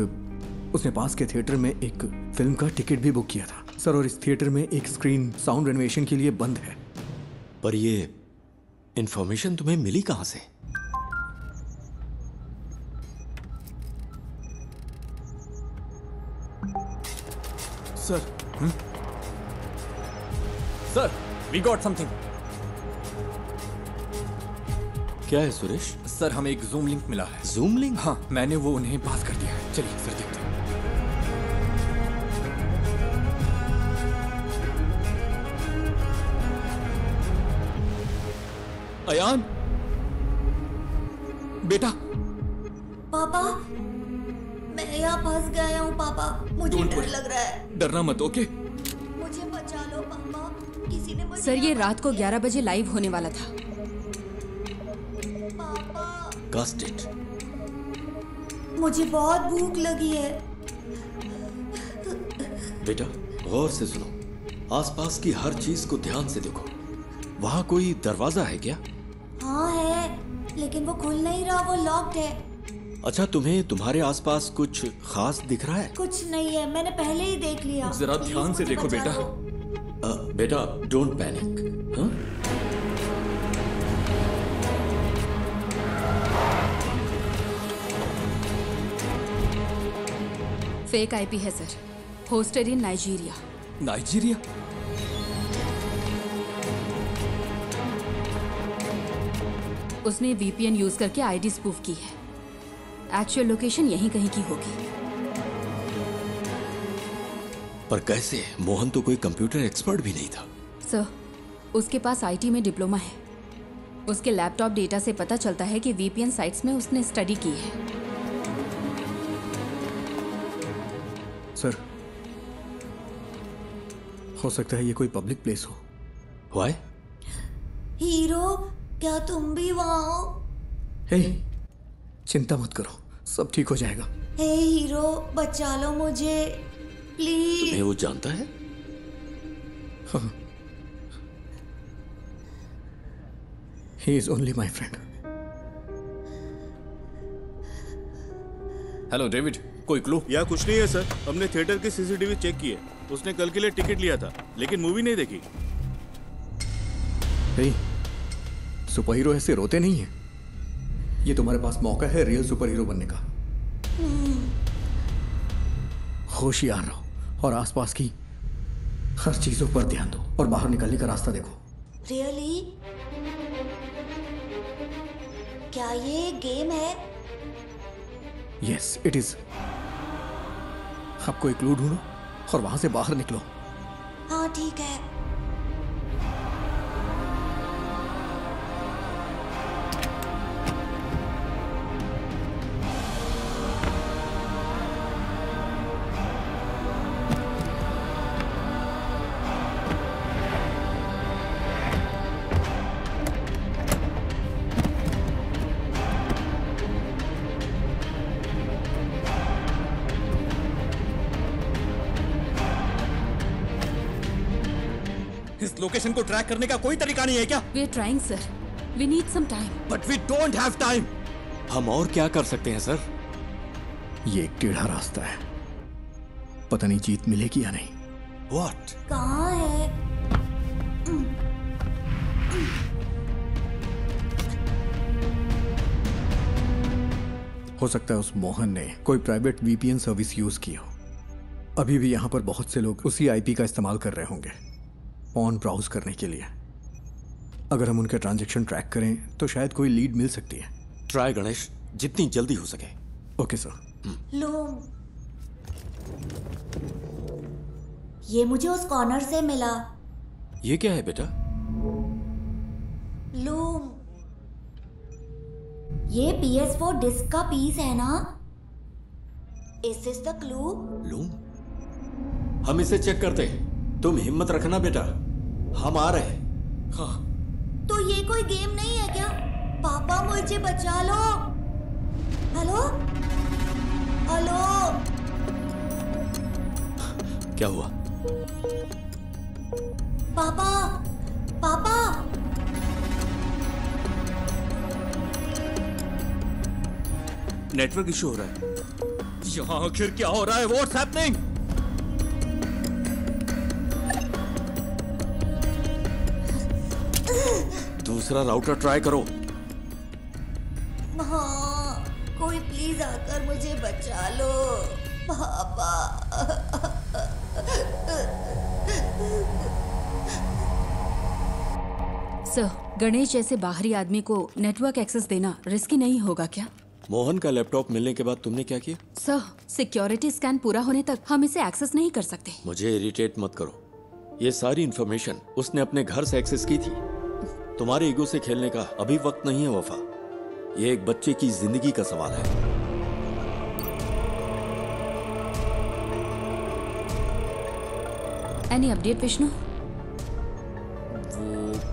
उसने पास के थिएटर में एक फिल्म का टिकट भी बुक किया था सर। और इस थिएटर में एक स्क्रीन साउंड रेनोवेशन के लिए बंद है। पर ये इंफॉर्मेशन तुम्हें मिली कहां से? Sir, sir, we got something. क्या है सुरेश? सर, हमें एक जूम लिंक मिला है। Zoom link? हाँ, मैंने वो उन्हें पास कर दिया है। चलिए सर, देखते हैं। अयान, बेटा। पापा, मैं यहाँ फंस गया हूँ पापा। मुझे डर लग रहा है। डरना मत, ओके? मुझे बचा लो पापा। किसी ने मुझे सर, ये रात को 11 बजे लाइव होने वाला था। Cast it. मुझे बहुत भूख लगी है। बेटा, गौर से सुनो। आसपास की हर चीज को ध्यान से देखो। वहां कोई दरवाजा है क्या? हाँ है, लेकिन वो खुल नहीं रहा, वो लॉक्ड है। अच्छा, तुम्हें तुम्हारे आसपास कुछ खास दिख रहा है? कुछ नहीं है, मैंने पहले ही देख लिया। जरा ध्यान से देखो बेटा। बेटा, डोंट पैनिक। हाँ? फेक आईपी है सर। होस्टेड इन नाइजीरिया। नाइजीरिया? उसने वीपीएन यूज करके आईडी स्पूफ की है। एक्चुअल लोकेशन यहीं कहीं की होगी। पर कैसे? मोहन तो कोई कंप्यूटर एक्सपर्ट भी नहीं था। सर, उसके पास आईटी में डिप्लोमा है। उसके लैपटॉप डेटा से पता चलता है कि वीपीएन साइट्स में उसने स्टडी की है। सर, हो सकता है ये कोई पब्लिक प्लेस हो। व्हाई? हीरो, क्या तुम भी वहाँ हो? हे, चिंता मत करो, सब ठीक हो जाएगा। हे हीरो, बचा लो मुझे प्लीज। तुम्हें वो जानता है? हाँ। He is only my friend. Hello David, कोई क्लू? या कुछ नहीं है सर। हमने थिएटर की सीसीटीवी चेक की है। उसने कल के लिए टिकट लिया था, लेकिन मूवी नहीं देखी। हे, सुपर हीरो ऐसे रोते नहीं है। ये तुम्हारे पास मौका है रियल सुपर हीरो बनने का। होशियार रहो और आसपास की हर चीजों पर ध्यान दो और बाहर निकलने का रास्ता देखो। रियली? क्या ये गेम है? Yes, it is. आप कोई क्लू ढूंढो और वहां से बाहर निकलो। हाँ ठीक है। लोकेशन को ट्रैक करने का कोई तरीका नहीं है क्या? We are trying sir, we need some time. But we don't have time. हम और क्या कर सकते हैं सर? ये एक टेढ़ा रास्ता है, पता नहीं जीत मिलेगी या नहीं। What? कहाँ है? हो सकता है उस मोहन ने कोई प्राइवेट वीपीएन सर्विस यूज की हो। अभी भी यहाँ पर बहुत से लोग उसी आईपी का इस्तेमाल कर रहे होंगे ऑन ब्राउज करने के लिए। अगर हम उनके ट्रांजैक्शन ट्रैक करें तो शायद कोई लीड मिल सकती है। ट्राई गणेश, जितनी जल्दी हो सके। Okay sir. लूम, ये मुझे उस कॉर्नर से मिला। ये क्या है बेटा? लूम, ये PS4 डिस्क का पीस है ना? Is this the clue? Loom, हम इसे चेक करते हैं। तुम हिम्मत रखना बेटा, हम आ रहे हैं। हाँ। तो ये कोई गेम नहीं है क्या? पापा मुझे बचा लो। हेलो हेलो, क्या हुआ? पापा पापा, नेटवर्क इशू हो रहा है। यहाँ आखिर क्या हो रहा है? What's happening? दूसरा राउटर ट्राई करो। हाँ, कोई प्लीज आकर मुझे बचा लो पापा। सर, गणेश जैसे बाहरी आदमी को नेटवर्क एक्सेस देना रिस्की नहीं होगा क्या? मोहन का लैपटॉप मिलने के बाद तुमने क्या किया? सर, सिक्योरिटी स्कैन पूरा होने तक हम इसे एक्सेस नहीं कर सकते। मुझे इरिटेट मत करो। ये सारी इंफॉर्मेशन उसने अपने घर से एक्सेस की थी। तुम्हारे ईगो से खेलने का अभी वक्त नहीं है वफा। ये एक बच्चे की जिंदगी का सवाल है। Any update Vishnu?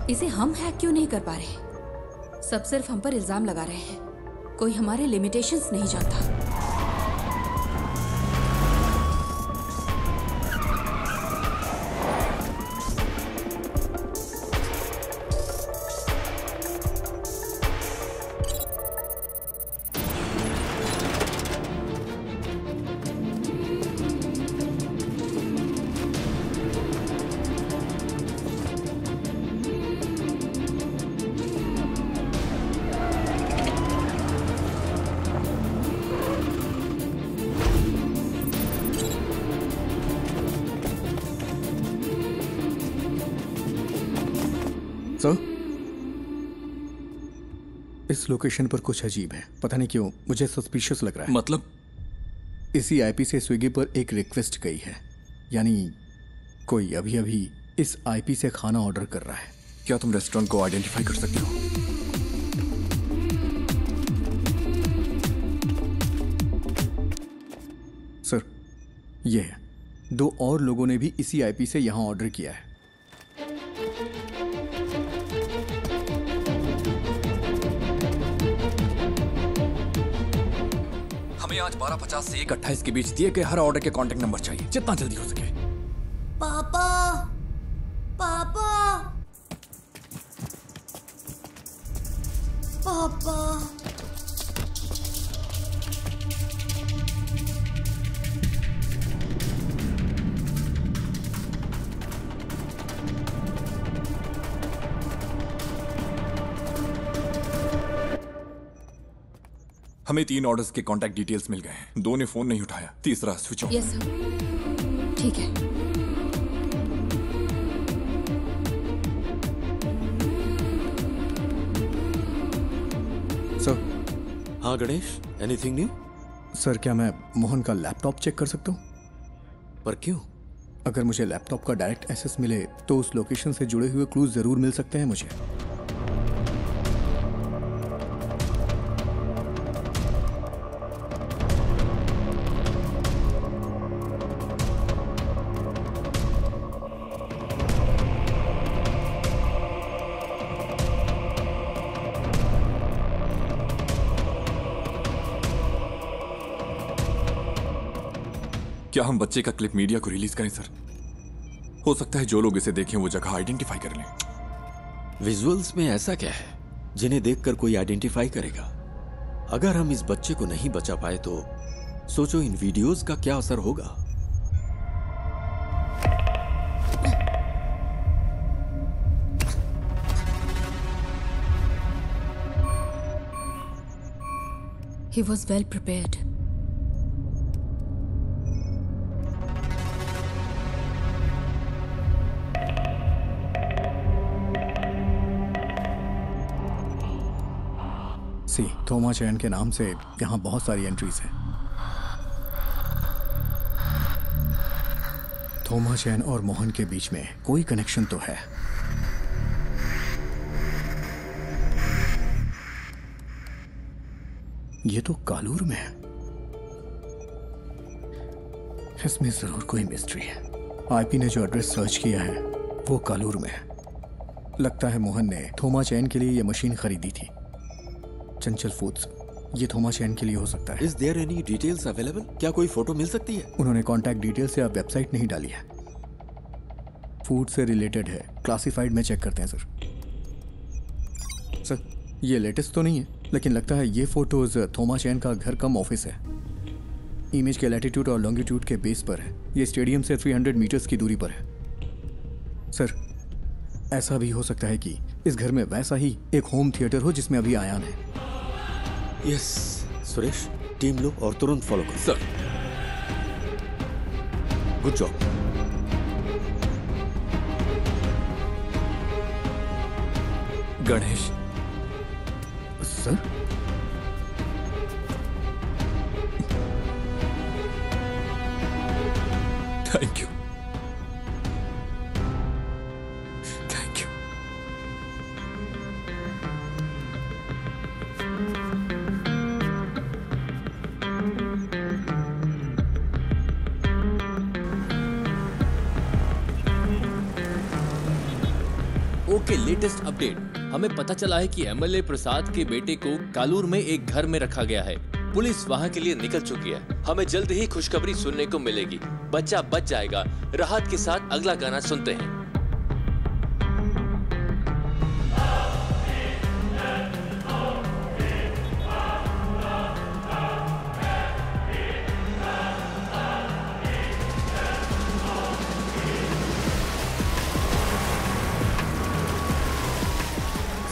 इसे हम हैक क्यों नहीं कर पा रहे? सब सिर्फ हम पर इल्जाम लगा रहे हैं। कोई हमारे लिमिटेशंस नहीं जानता। सर, इस लोकेशन पर कुछ अजीब है। पता नहीं क्यों मुझे सस्पिशियस लग रहा है। मतलब? इसी आईपी से स्विगी पर एक रिक्वेस्ट गई है, यानी कोई अभी अभी इस आईपी से खाना ऑर्डर कर रहा है। क्या तुम रेस्टोरेंट को आइडेंटिफाई कर सकते हो? सर, ये है। 2 और लोगों ने भी इसी आईपी से यहां ऑर्डर किया है। हमें आज 12:50 से 1:28 के बीच दिए गए हर ऑर्डर के कांटेक्ट नंबर चाहिए, जितना जल्दी हो सके। पापा पापा पापा, हमें 3 ऑर्डर्स के कांटेक्ट डिटेल्स मिल गए हैं। 2 ने फोन नहीं उठाया, तीसरा स्विच ऑफ। यस सर, ठीक है। सर। हाँ गणेश, एनीथिंग न्यू? सर, क्या मैं मोहन का लैपटॉप चेक कर सकता हूँ? पर क्यों? अगर मुझे लैपटॉप का डायरेक्ट एक्सेस मिले तो उस लोकेशन से जुड़े हुए क्लूज जरूर मिल सकते हैं मुझे। क्या हम बच्चे का क्लिप मीडिया को रिलीज करें सर? हो सकता है जो लोग इसे देखें वो जगह आइडेंटिफाई कर लें। विजुअल्स में ऐसा क्या है जिन्हें देखकर कोई आइडेंटिफाई करेगा? अगर हम इस बच्चे को नहीं बचा पाए तो सोचो इन वीडियोस का क्या असर होगा। He was well prepared. सी थोमा चैन के नाम से यहाँ बहुत सारी एंट्रीज हैं। थोमा चैन और मोहन के बीच में कोई कनेक्शन तो है। ये तो कालूर में है। इसमें जरूर कोई मिस्ट्री है। आईपी ने जो एड्रेस सर्च किया है वो कालूर में है। लगता है मोहन ने थोमा चैन के लिए ये मशीन खरीदी थी। चंचल फूड्स, ये थोमा चैन के लिए हो सकता है। Is there any details available? क्या कोई फोटो मिल सकती है? उन्होंने कॉन्टैक्ट डिटेल से अब वेबसाइट नहीं डाली है। फूड से रिलेटेड है, क्लासिफाइड में चेक करते हैं सर। सर ये लेटेस्ट तो नहीं है, लेकिन लगता है ये फोटोज थोमा चैन का घर कम ऑफिस है। इमेज के लैटिट्यूड और लॉन्गिट्यूड के बेस पर है। ये स्टेडियम से 300 मीटर्स की दूरी पर है। सर ऐसा भी हो सकता है कि इस घर में वैसा ही एक होम थिएटर हो जिसमें अभी आयान है। यस सुरेश, टीम लो और तुरंत फॉलो करो। Sir good job. Ganesh sir, thank you, thank you. Okay, latest update. हमें पता चला है कि एमएलए प्रसाद के बेटे को कालूर में एक घर में रखा गया है। पुलिस वहां के लिए निकल चुकी है। हमें जल्द ही खुशखबरी सुनने को मिलेगी। बच्चा बच जाएगा। राहत के साथ अगला गाना सुनते हैं।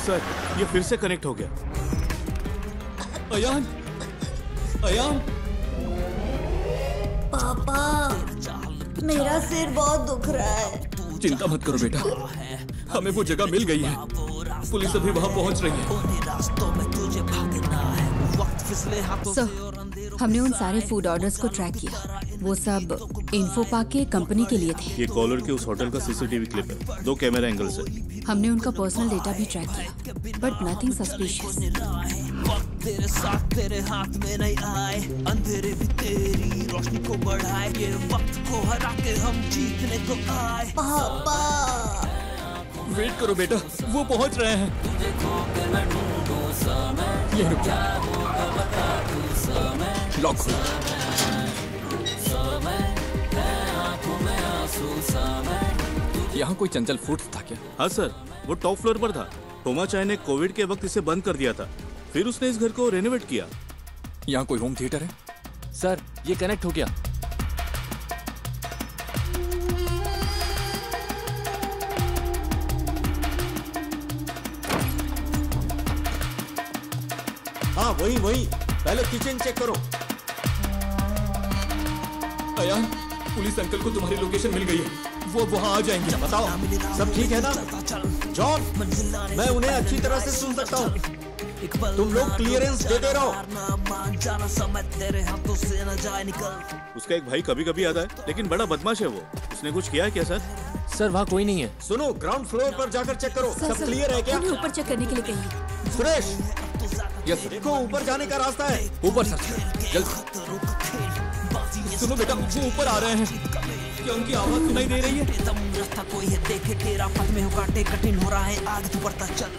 सर ये फिर से कनेक्ट हो गया। अयान, अयान, पापा मेरा सिर बहुत दुख रहा है। चिंता मत करो बेटा, हमें वो जगह मिल गई है। पुलिस अभी वहां पहुंच रही है। सर, हमने उन सारे फूड ऑर्डर्स को ट्रैक किया। वो सब इन्फो पार्क के कंपनी के लिए थे। ये कॉलर के उस होटल का सीसीटीवी क्लिप है। 2 कैमरा एंगल से हमने उनका पर्सनल डेटा भी ट्रैक किया, बट नथिंग सस्पिशियस। तेरे साथ तेरे हाथ में नहीं आए, अंधेरे भी तेरी रोशनी को बढ़ाए। ये वक्त को हरा के हम जीतने को आए। पापा वेट करो बेटा, वो पहुंच रहे हैं। ये रुक जा। लॉक खोलो। यहाँ कोई चंचल फूड्स था क्या? हाँ सर, वो टॉप फ्लोर पर था। थोमा चैन ने कोविड के वक्त इसे बंद कर दिया था। फिर उसने इस घर को रेनोवेट किया। यहाँ कोई होम थिएटर है? सर ये कनेक्ट हो गया। हाँ वही वही, पहले किचन चेक करो। अयान, पुलिस अंकल को तुम्हारी लोकेशन मिल गई है। वो वहाँ आ जाएंगे। बताओ सब ठीक है ना? जॉन, मैं उन्हें अच्छी तरह से सुन सकता हूँ। तुम लोग क्लियरेंस देते रहो। उसका एक भाई कभी कभी आता है, लेकिन बड़ा बदमाश है वो। उसने कुछ किया है क्या सर? सर वहाँ कोई नहीं है। सुनो, ग्राउंड फ्लोर पर जाकर चेक करो। सब क्लियर है क्या? ऊपर चेक करने के लिए कहिए। सुरेश, यस देखो ऊपर जाने का रास्ता है। ऊपर सर, जल्दी। सुनो बेटा, वो ऊपर आ रहे हैं। क्या उनकी आवाज सुनाई दे रही है? रास्ता कोई है देखे तेरा, पथ में हो कांटे, कठिन हो रहा है आगे तू बढ़ता चल।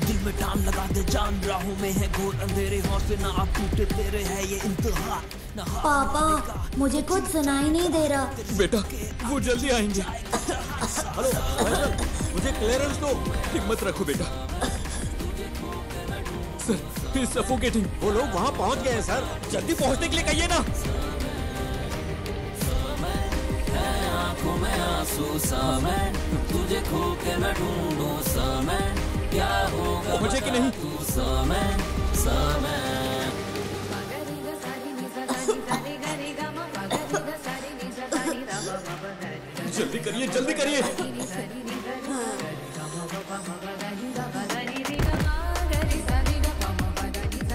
दिल में टान लगा दे जान, राहों में है घोर अंधेरे, हौसले ना आप टूटे तेरे है ये इंतहा। पापा मुझे कुछ सुनाई नहीं दे रहा। बेटा वो जल्दी आएंगे। हेलो फैसल, मुझे क्लियरेंस दो। हिम्मत रखो बेटा। Sir, he is suffocating. वो लोग वहां पहुंच गए हैं सर। जल्दी पहुंचने के लिए कहिए ना। आंखों में आंसू सा मैं, तुझे खो के मैं ढूंढूं सा मैं, क्या होगा पहुंचे कि नहीं? तू सा मैं। जल्दी करिए, जल्दी करिए।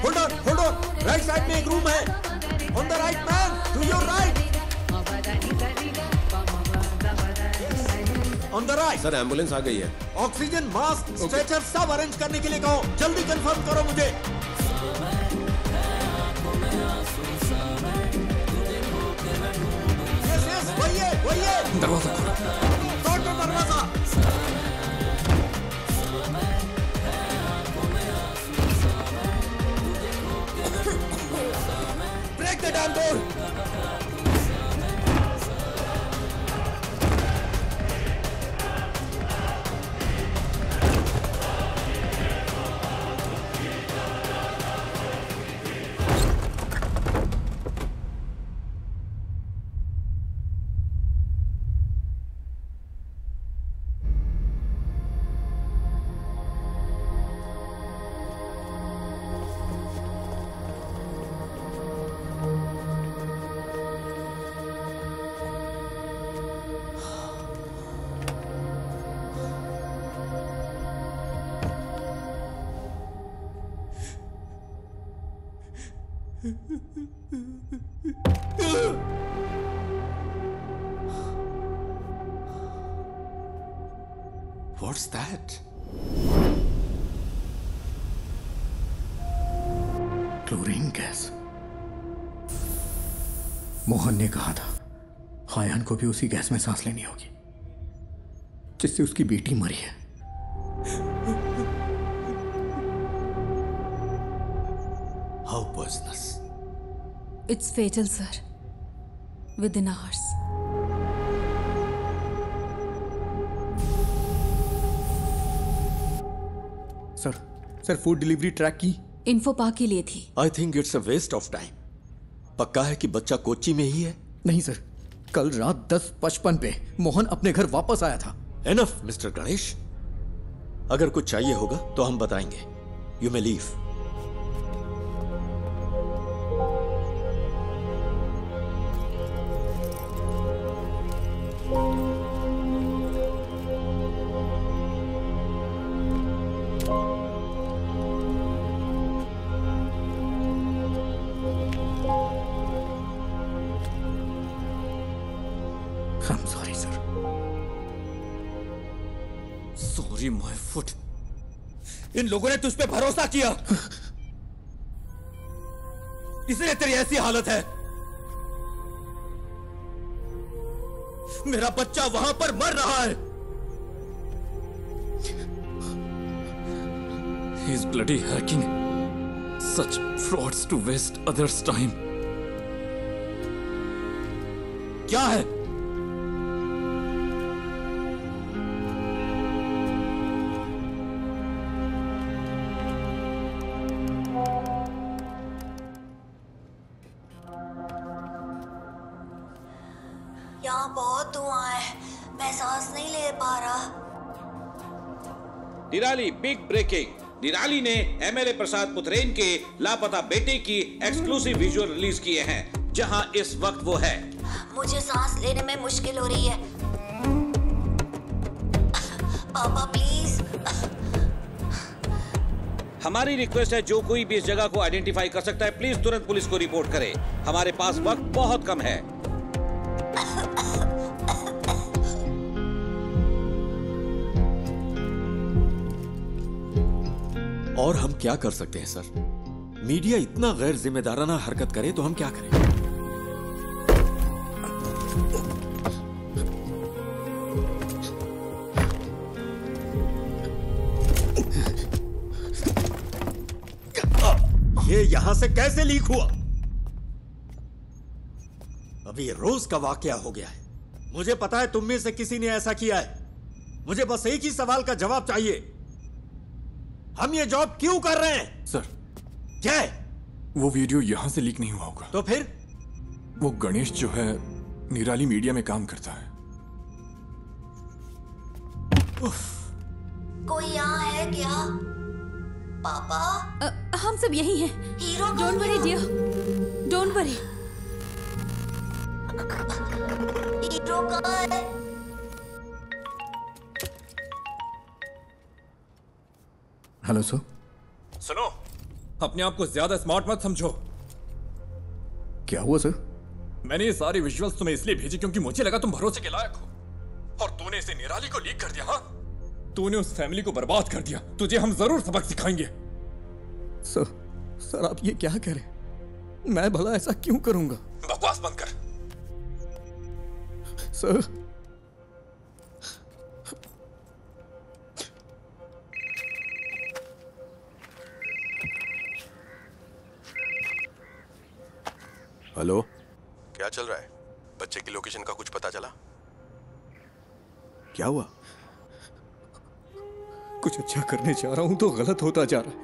होल्ड ऑन, राइट साइड में एक रूम है। On the right man, to your right. On the right. Sir ambulance आ गई है। ऑक्सीजन मास्क स्ट्रेचर सब अरेंज करने के लिए कहो। जल्दी कंफर्म करो मुझे। यस वही है। दरवाजा खोलो। तोड़ दो दरवाजा। Break the damn door. What's that? Chlorine gas. Mohan ने कहा था हायान को भी उसी गैस में सांस लेनी होगी जिससे उसकी बेटी मरी है। How poisonous? It's fatal, sir. Within hours. Sir food delivery track की इन्फो पा के लिए थी। I think it's a waste of time. पक्का है कि बच्चा कोच्चि में ही है? नहीं सर, कल रात 10:55 पे मोहन अपने घर वापस आया था। Enough, mister Ganesh. अगर कुछ चाहिए होगा तो हम बताएंगे। You may leave. I'm sorry, sir. Sorry, my foot. इन लोगों ने तुझ पे भरोसा किया, इसलिए तेरी ऐसी हालत है। मेरा बच्चा वहां पर मर रहा है। He's bloody hacking such frauds to waste others' time. क्या है? यहाँ बहुत धुआं है, मैं सांस नहीं ले पा रहा। निराली बिग ब्रेकिंग। निराली ने एमएलए प्रसाद पुत्रेन के लापता बेटे की एक्सक्लूसिव विजुअल रिलीज किए हैं, जहां इस वक्त वो है। मुझे सांस लेने में मुश्किल हो रही है। पापा प्लीज। हमारी रिक्वेस्ट है, जो कोई भी इस जगह को आइडेंटिफाई कर सकता है, प्लीज तुरंत पुलिस को रिपोर्ट करे। हमारे पास वक्त बहुत कम है। और हम क्या कर सकते हैं सर? मीडिया इतना गैर जिम्मेदाराना हरकत करे तो हम क्या करें? ये यहां से कैसे लीक हुआ? अभी रोज का वाकया हो गया है। मुझे पता है तुम में से किसी ने ऐसा किया है। मुझे बस एक ही सवाल का जवाब चाहिए, हम ये जॉब क्यों कर रहे हैं? सर, क्या है? वो वीडियो यहां से लीक नहीं हुआ होगा। तो फिर? वो गणेश जो है निराली मीडिया में काम करता है। कोई यहाँ है क्या? पापा? हम सब यही हैं। Hero don't worry dear, don't worry. Hero कहाँ है? Hello sir. सुनो, अपने आप को ज्यादा स्मार्ट मत समझो। क्या हुआ सर? मैंने ये सारी विजुअल्स तुम्हें इसलिए भेजी क्योंकि मुझे लगा तुम भरोसे के लायक हो, और तूने इसे निराली को लीक कर दिया। हाँ, तूने उस फैमिली को बर्बाद कर दिया। तुझे हम जरूर सबक सिखाएंगे। सर आप ये क्या कह रहे हैं? मैं भला ऐसा क्यों करूंगा? बकवास बंद कर। सर, हेलो, क्या चल रहा है? बच्चे की लोकेशन का कुछ पता चला? क्या हुआ? कुछ अच्छा करने जा रहा हूं तो गलत होता जा रहा है।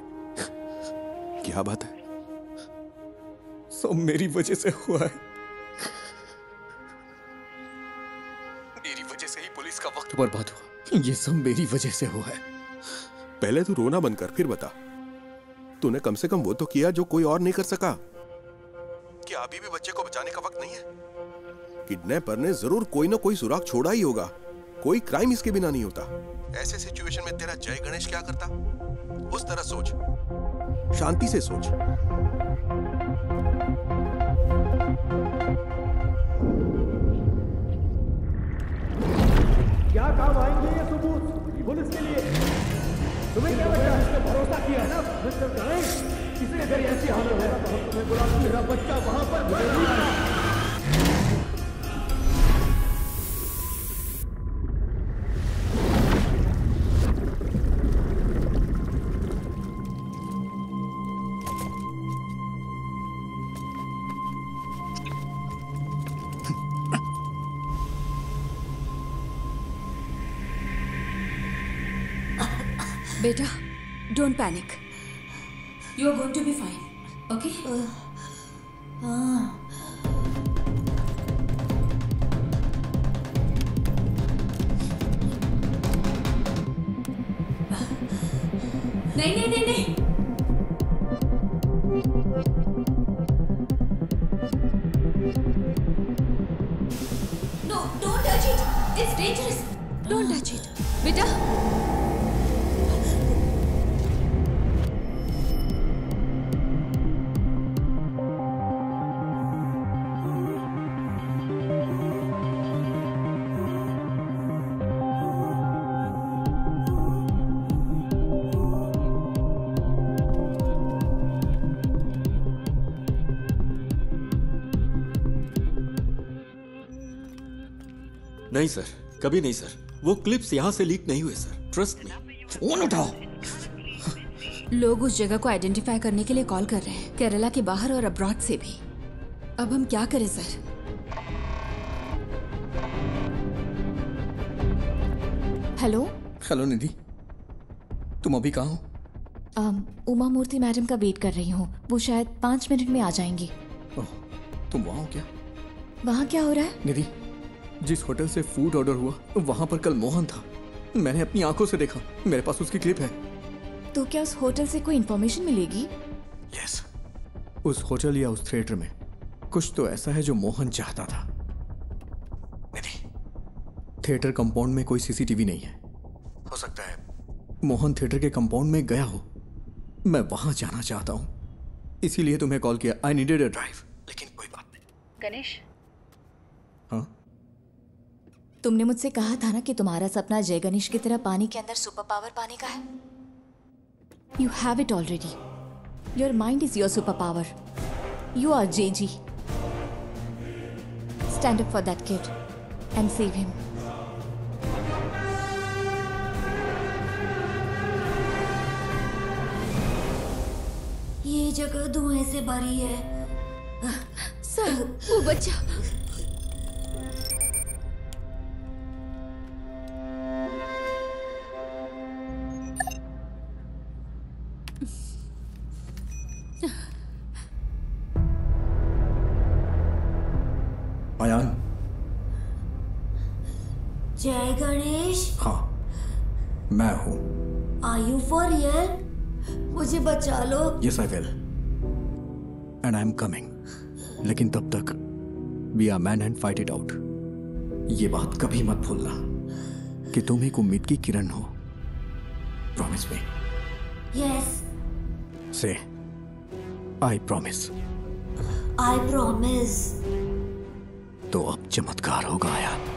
क्या बात है? सब मेरी वजह से हुआ है। मेरी वजह से ही पुलिस का वक्त बर्बाद हुआ। ये सब मेरी वजह से हुआ है। पहले तू रोना बंद कर, फिर बता। तूने कम से कम वो तो किया जो कोई और नहीं कर सका। क्या अभी भी बच्चे को बचाने का वक्त नहीं है? किडनैपर ने जरूर कोई ना कोई सुराग छोड़ा ही होगा। कोई क्राइम इसके बिना नहीं होता। ऐसे सिचुएशन में तेरा जय गणेश क्या करता? उस तरह सोच, शांति से सोच। क्या काम आएंगे ये सबूत पुलिस के लिए? तुम्हें क्या लगता है? इसने भरोसा किया है ना मिस्टर गणेश? किसी अगर ऐसी हालत है तो हम तुम्हें बुला, मेरा बच्चा वहां पर मर रहा है। बेटा, don't panic. You are going to be fine, okay? नहीं नहीं नहीं नहीं। No, don't touch it. It's dangerous. Don't touch it. बेटा, नहीं सर, कभी नहीं सर। वो क्लिप्स यहाँ से लीक नहीं हुए सर, ट्रस्ट मी। फोन उठाओ। लोग उस जगह को आइडेंटिफाई करने के लिए कॉल कर रहे हैं, केरला के बाहर और अब्रॉड से भी। अब हम क्या करें सर? हेलो हेलो निधि, तुम अभी कहाँ हो? उमा मूर्ति मैडम का वेट कर रही हूँ। वो शायद 5 मिनट में आ जाएंगी। ओह, तुम वहाँ हो क्या? वहाँ क्या हो रहा है? निधि, जिस होटल से फूड ऑर्डर हुआ वहाँ पर कल मोहन था। मैंने अपनी आंखों से देखा। मेरे पास उसकी क्लिप है। तो क्या उस होटल से कोई इन्फॉर्मेशन मिलेगी? यस, उस होटल या उस थिएटर में कुछ तो ऐसा है जो मोहन चाहता था। निधि, थिएटर कंपाउंड में कोई सीसीटीवी नहीं है। हो सकता है मोहन थिएटर के कंपाउंड में गया हो। मैं वहां जाना चाहता हूं, इसीलिए तुम्हें कॉल किया। I needed a drive. लेकिन कोई बात नहीं। गणेश, हाँ? तुमने मुझसे कहा था ना कि तुम्हारा सपना जय गणेश की तरह पानी के अंदर सुपर पावर पाने का है। You have it already. Your mind is your super power. You are JG. Stand up for that kid and save him. ये जगह धुएं से भरी है। सर, वो बच्चा। अयान। जय गणेश। हाँ, मैं हूँ। Are you for real? मुझे बचा लो। Yes, I will. And I am coming. लेकिन तब तक be a man and fight it out. ये बात कभी मत भूलना कि तुम एक उम्मीद की किरण हो। Promise me. Yes. Say, I promise. I promise. तो अब चमत्कार होगा यार।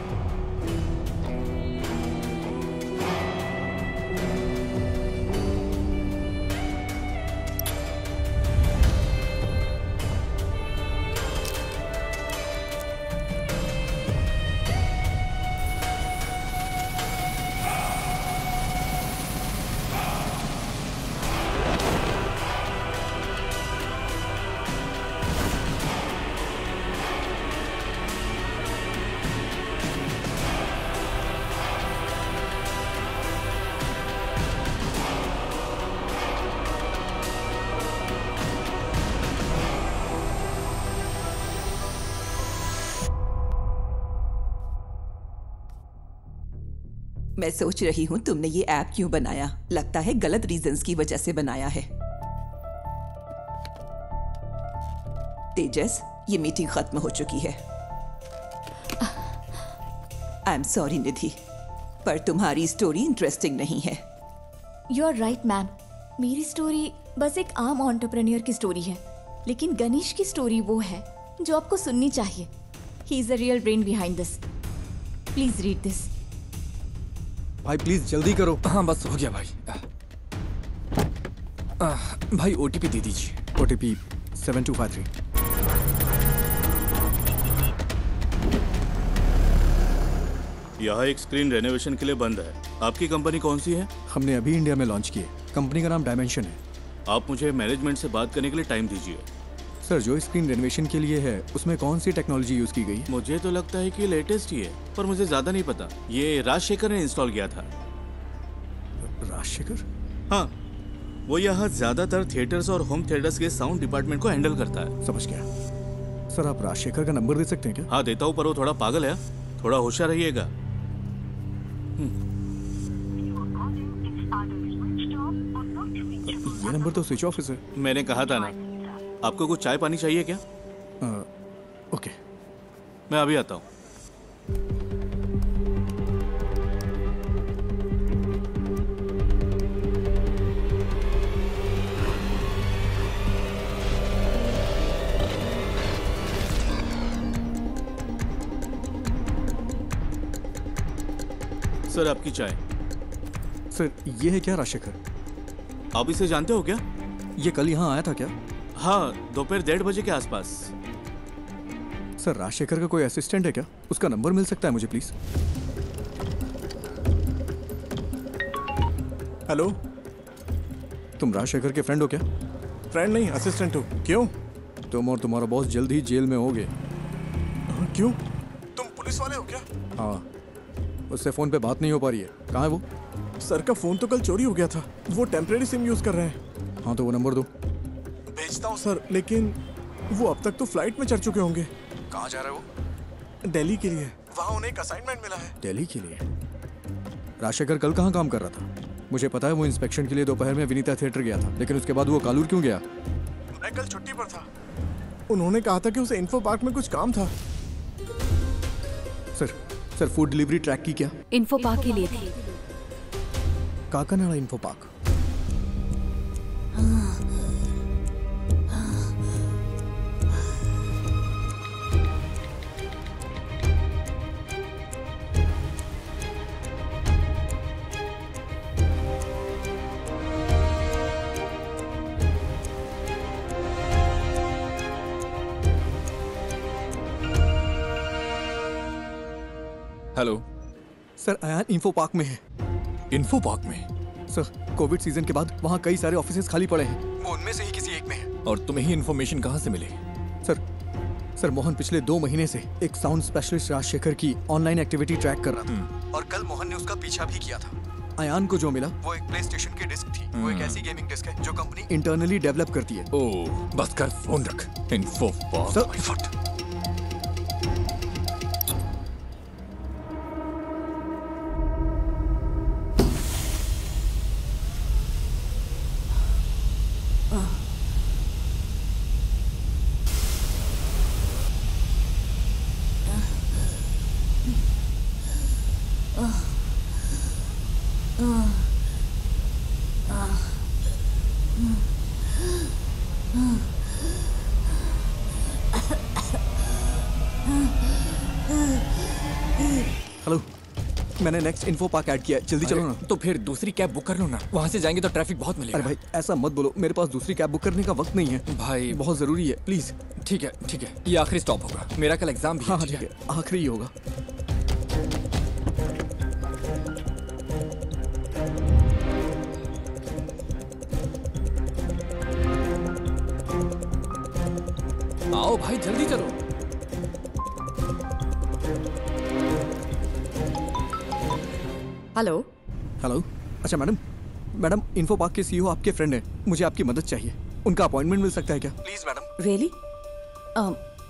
मैं सोच रही हूँ तुमने ये ऐप क्यों बनाया। लगता है गलत रीजंस की वजह से बनाया है। तेजस, ये मीटिंग खत्म हो चुकी है। आई एम सॉरी निधि, पर तुम्हारी स्टोरी इंटरेस्टिंग नहीं है। यू आर राइट मैम, मेरी स्टोरी बस एक आम एंटरप्रेन्योर की स्टोरी है, लेकिन गणेश की स्टोरी वो है जो आपको सुननी चाहिए। He is the real brain behind this. Please read this. भाई प्लीज जल्दी करो। हाँ बस हो गया भाई। भाई ओटीपी दे दीजिए। ओटीपी 7253। यहाँ एक स्क्रीन रेनोवेशन के लिए बंद है। आपकी कंपनी कौन सी है? हमने अभी इंडिया में लॉन्च की है। कंपनी का नाम डायमेंशन है। आप मुझे मैनेजमेंट से बात करने के लिए टाइम दीजिए। सर, जो स्क्रीन रेनोवेशन के लिए है उसमें कौन सी टेक्नोलॉजी यूज की गई? मुझे तो लगता है कि लेटेस्ट ही है, पर मुझे ज्यादा नहीं पता। ये राजशेखर ने इंस्टॉल किया था। राजशेखर? हाँ, वो यहाँ ज्यादातर थिएटर्स और होम थिएटर्स के साउंड डिपार्टमेंट को हैंडल करता है। समझ गया। सर, आप राजशेखर का नंबर दे सकते हैं क्या? हाँ देता हूँ, पर वो थोड़ा पागल है। थोड़ा होशियार रहिएगा। ये नंबर तो स्विच ऑफ है। मैंने कहा था ना। आपको कुछ चाय पानी चाहिए क्या? ओके, मैं अभी आता हूँ। सर, आपकी चाय। सर, ये है क्या राजशेखर? आप इसे जानते हो क्या? ये कल यहाँ आया था क्या? हाँ, दोपहर 1:30 बजे के आसपास। सर, राजशेखर का कोई असिस्टेंट है क्या? उसका नंबर मिल सकता है मुझे प्लीज? हेलो, तुम राजशेखर के फ्रेंड हो क्या? फ्रेंड नहीं, असिस्टेंट हो। क्यों? तुम और तुम्हारा बॉस जल्द ही जेल में होगे। क्यों? तुम पुलिस वाले हो क्या? हाँ, उससे फोन पे बात नहीं हो पा रही है। कहाँ है वो? सर का फोन तो कल चोरी हो गया था। वो टेम्परेरी सिम यूज कर रहे हैं। हाँ, तो वो नंबर दो। भेजता हूँ सर, लेकिन वो अब तक तो फ्लाइट में चढ़ चुके होंगे। कहाँ जा रहे हो? दिल्ली के लिए। वहाँ उन्हें एक असाइनमेंट मिला है। दिल्ली के लिए? राजशेखर कल कहाँ काम कर रहा था? मुझे पता है वो इंस्पेक्शन के लिए दोपहर में विनीता थिएटर गया था, लेकिन उसके बाद वो कालूर क्यों गया? मैं कल छुट्टी पर था। उन्होंने कहा था कि उसे इन्फो पार्क में कुछ काम था। सर, फूड डिलीवरी ट्रैक की क्या? इन्फो पार्क के लिए थी। Kakinada info park. Hello sir, Ayaan info park में है। इन्फो पार्क में? सर, कोविड सीजन के बाद वहाँ कई सारे ऑफिसेज खाली पड़े हैं। वो उनमें से ही किसी एक में है। और तुम्हें ही इन्फॉर्मेशन कहाँ से मिली? सर, मोहन पिछले 2 महीने से एक साउंड स्पेशलिस्ट राजशेखर की ऑनलाइन एक्टिविटी ट्रैक कर रहा था, और कल मोहन ने उसका पीछा भी किया था। अयान को जो मिला वो एक प्ले स्टेशन की डिस्क थी। वो एक ऐसी गेमिंग डिस्क है जो कंपनी इंटरनली डेवलप करती है। ओह, बस कर, फोन रख। Info park. हेलो, मैंने नेक्स्ट इन्फो पार्क ऐड किया है, जल्दी चलो ना। तो फिर दूसरी कैब बुक कर लो ना, वहाँ से जाएंगे तो ट्रैफिक बहुत मिलेगा। अरे भाई ऐसा मत बोलो, मेरे पास दूसरी कैब बुक करने का वक्त नहीं है भाई, बहुत जरूरी है, प्लीज। ठीक है ठीक है, ये आखिरी स्टॉप होगा, मेरा कल एग्जाम भी है। हाँ ठीक है, आखिरी ही होगा। आओ भाई जल्दी चलो। हेलो हेलो, अच्छा मैडम इन्फो पार्क के सीईओ आपके फ्रेंड हैं, मुझे आपकी मदद चाहिए, उनका अपॉइंटमेंट मिल सकता है क्या? Please madam. रियली?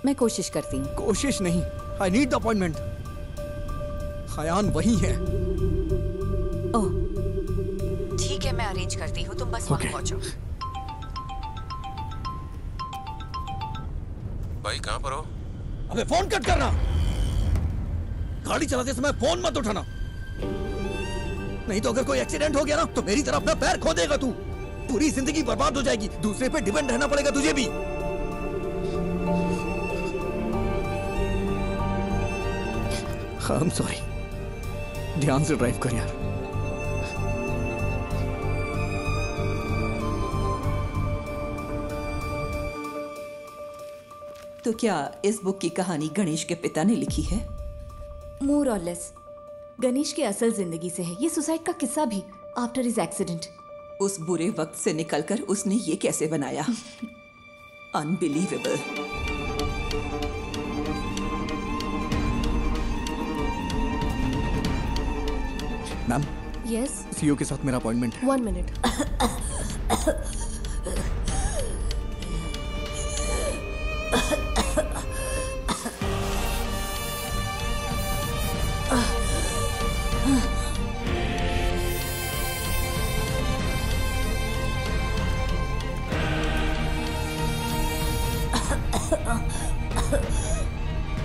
मैं कोशिश करती हूँ। कोशिश नहीं, I need the appointment. Hayyan वही है। ओह ठीक है, मैं अरेंज करती हूँ, तुम बस वहाँ पहुँचो। भाई कहाँ पर हो? अबे फोन कट करना, गाड़ी चलाते समय फोन मत उठाना, नहीं तो अगर कोई एक्सीडेंट हो गया ना तो मेरी तरह अपना पैर खो देगा तू, पूरी जिंदगी बर्बाद हो जाएगी, दूसरे पे डिपेंड रहना पड़ेगा तुझे भी। आई एम सॉरी, ध्यान से ड्राइव कर यार। तो क्या इस बुक की कहानी गणेश के पिता ने लिखी है? मोर और लेस गणेश की असल जिंदगी से है ये सुसाइड का किस्सा भी, आफ्टर हिज एक्सीडेंट। उस बुरे वक्त से निकलकर उसने ये कैसे बनाया? अनबिलीवेबल। मैम। यस। सीईओ के साथ मेरा अपॉइंटमेंट है। 1 मिनट।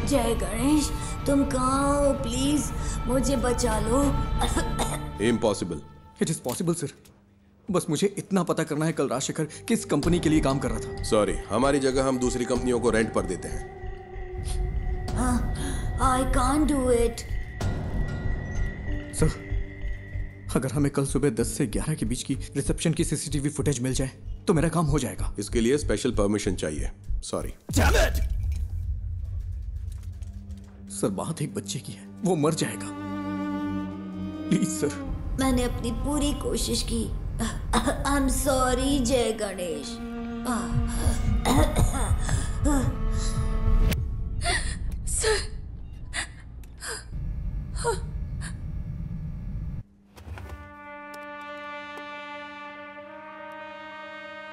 जय गणेश, तुम कहाँ हो? प्लीज मुझे बचा लो। Impossible. It is possible sir, बस मुझे इतना पता करना है कल राजशेखर किस कंपनी के लिए काम कर रहा था। सॉरी, हमारी जगह हम दूसरी कंपनियों को रेंट पर देते हैं। I can't do it. Sir, अगर हमें कल सुबह 10 से 11 के बीच की रिसेप्शन की सीसीटीवी फुटेज मिल जाए तो मेरा काम हो जाएगा। इसके लिए स्पेशल परमिशन चाहिए। सॉरी। सर, बात एक बच्चे की है, वो मर जाएगा, प्लीज सर। मैंने अपनी पूरी कोशिश की। आई एम सॉरी जय गणेश। सर,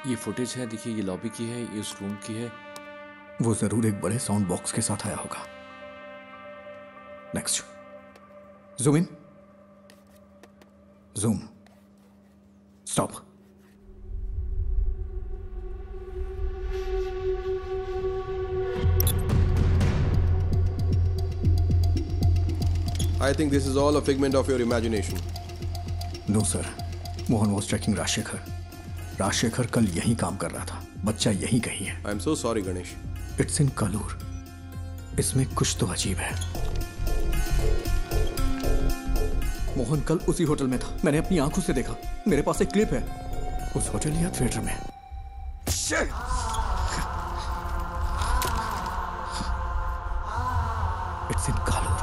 ये फुटेज है, देखिए ये लॉबी की है, ये उस रूम की है। वो जरूर एक बड़े साउंड बॉक्स के साथ आया होगा। Next, zoom in, zoom, stop. I think this is all a figment of your imagination. No sir, Mohan was tracking Rajashekhar. Rajashekhar कल यहीं काम कर रहा था, बच्चा यहीं कहीं है। I am so sorry Ganesh. It's in Kalur. इसमें कुछ तो अजीब है। मोहन कल उसी होटल में था, मैंने अपनी आंखों से देखा, मेरे पास एक क्लिप है, उस होटल या थिएटर में। It's in Kalur.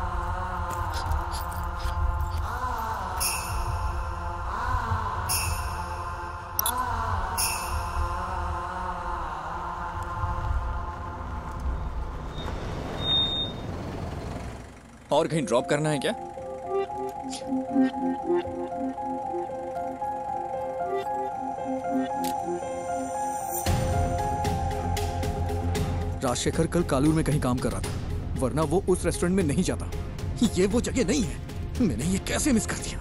और कहीं ड्रॉप करना है क्या? राजशेखर कल कालूर में कहीं काम कर रहा था, वरना वो उस रेस्टोरेंट में नहीं जाता। ये वो जगह नहीं है। मैंने ये कैसे मिस कर दिया?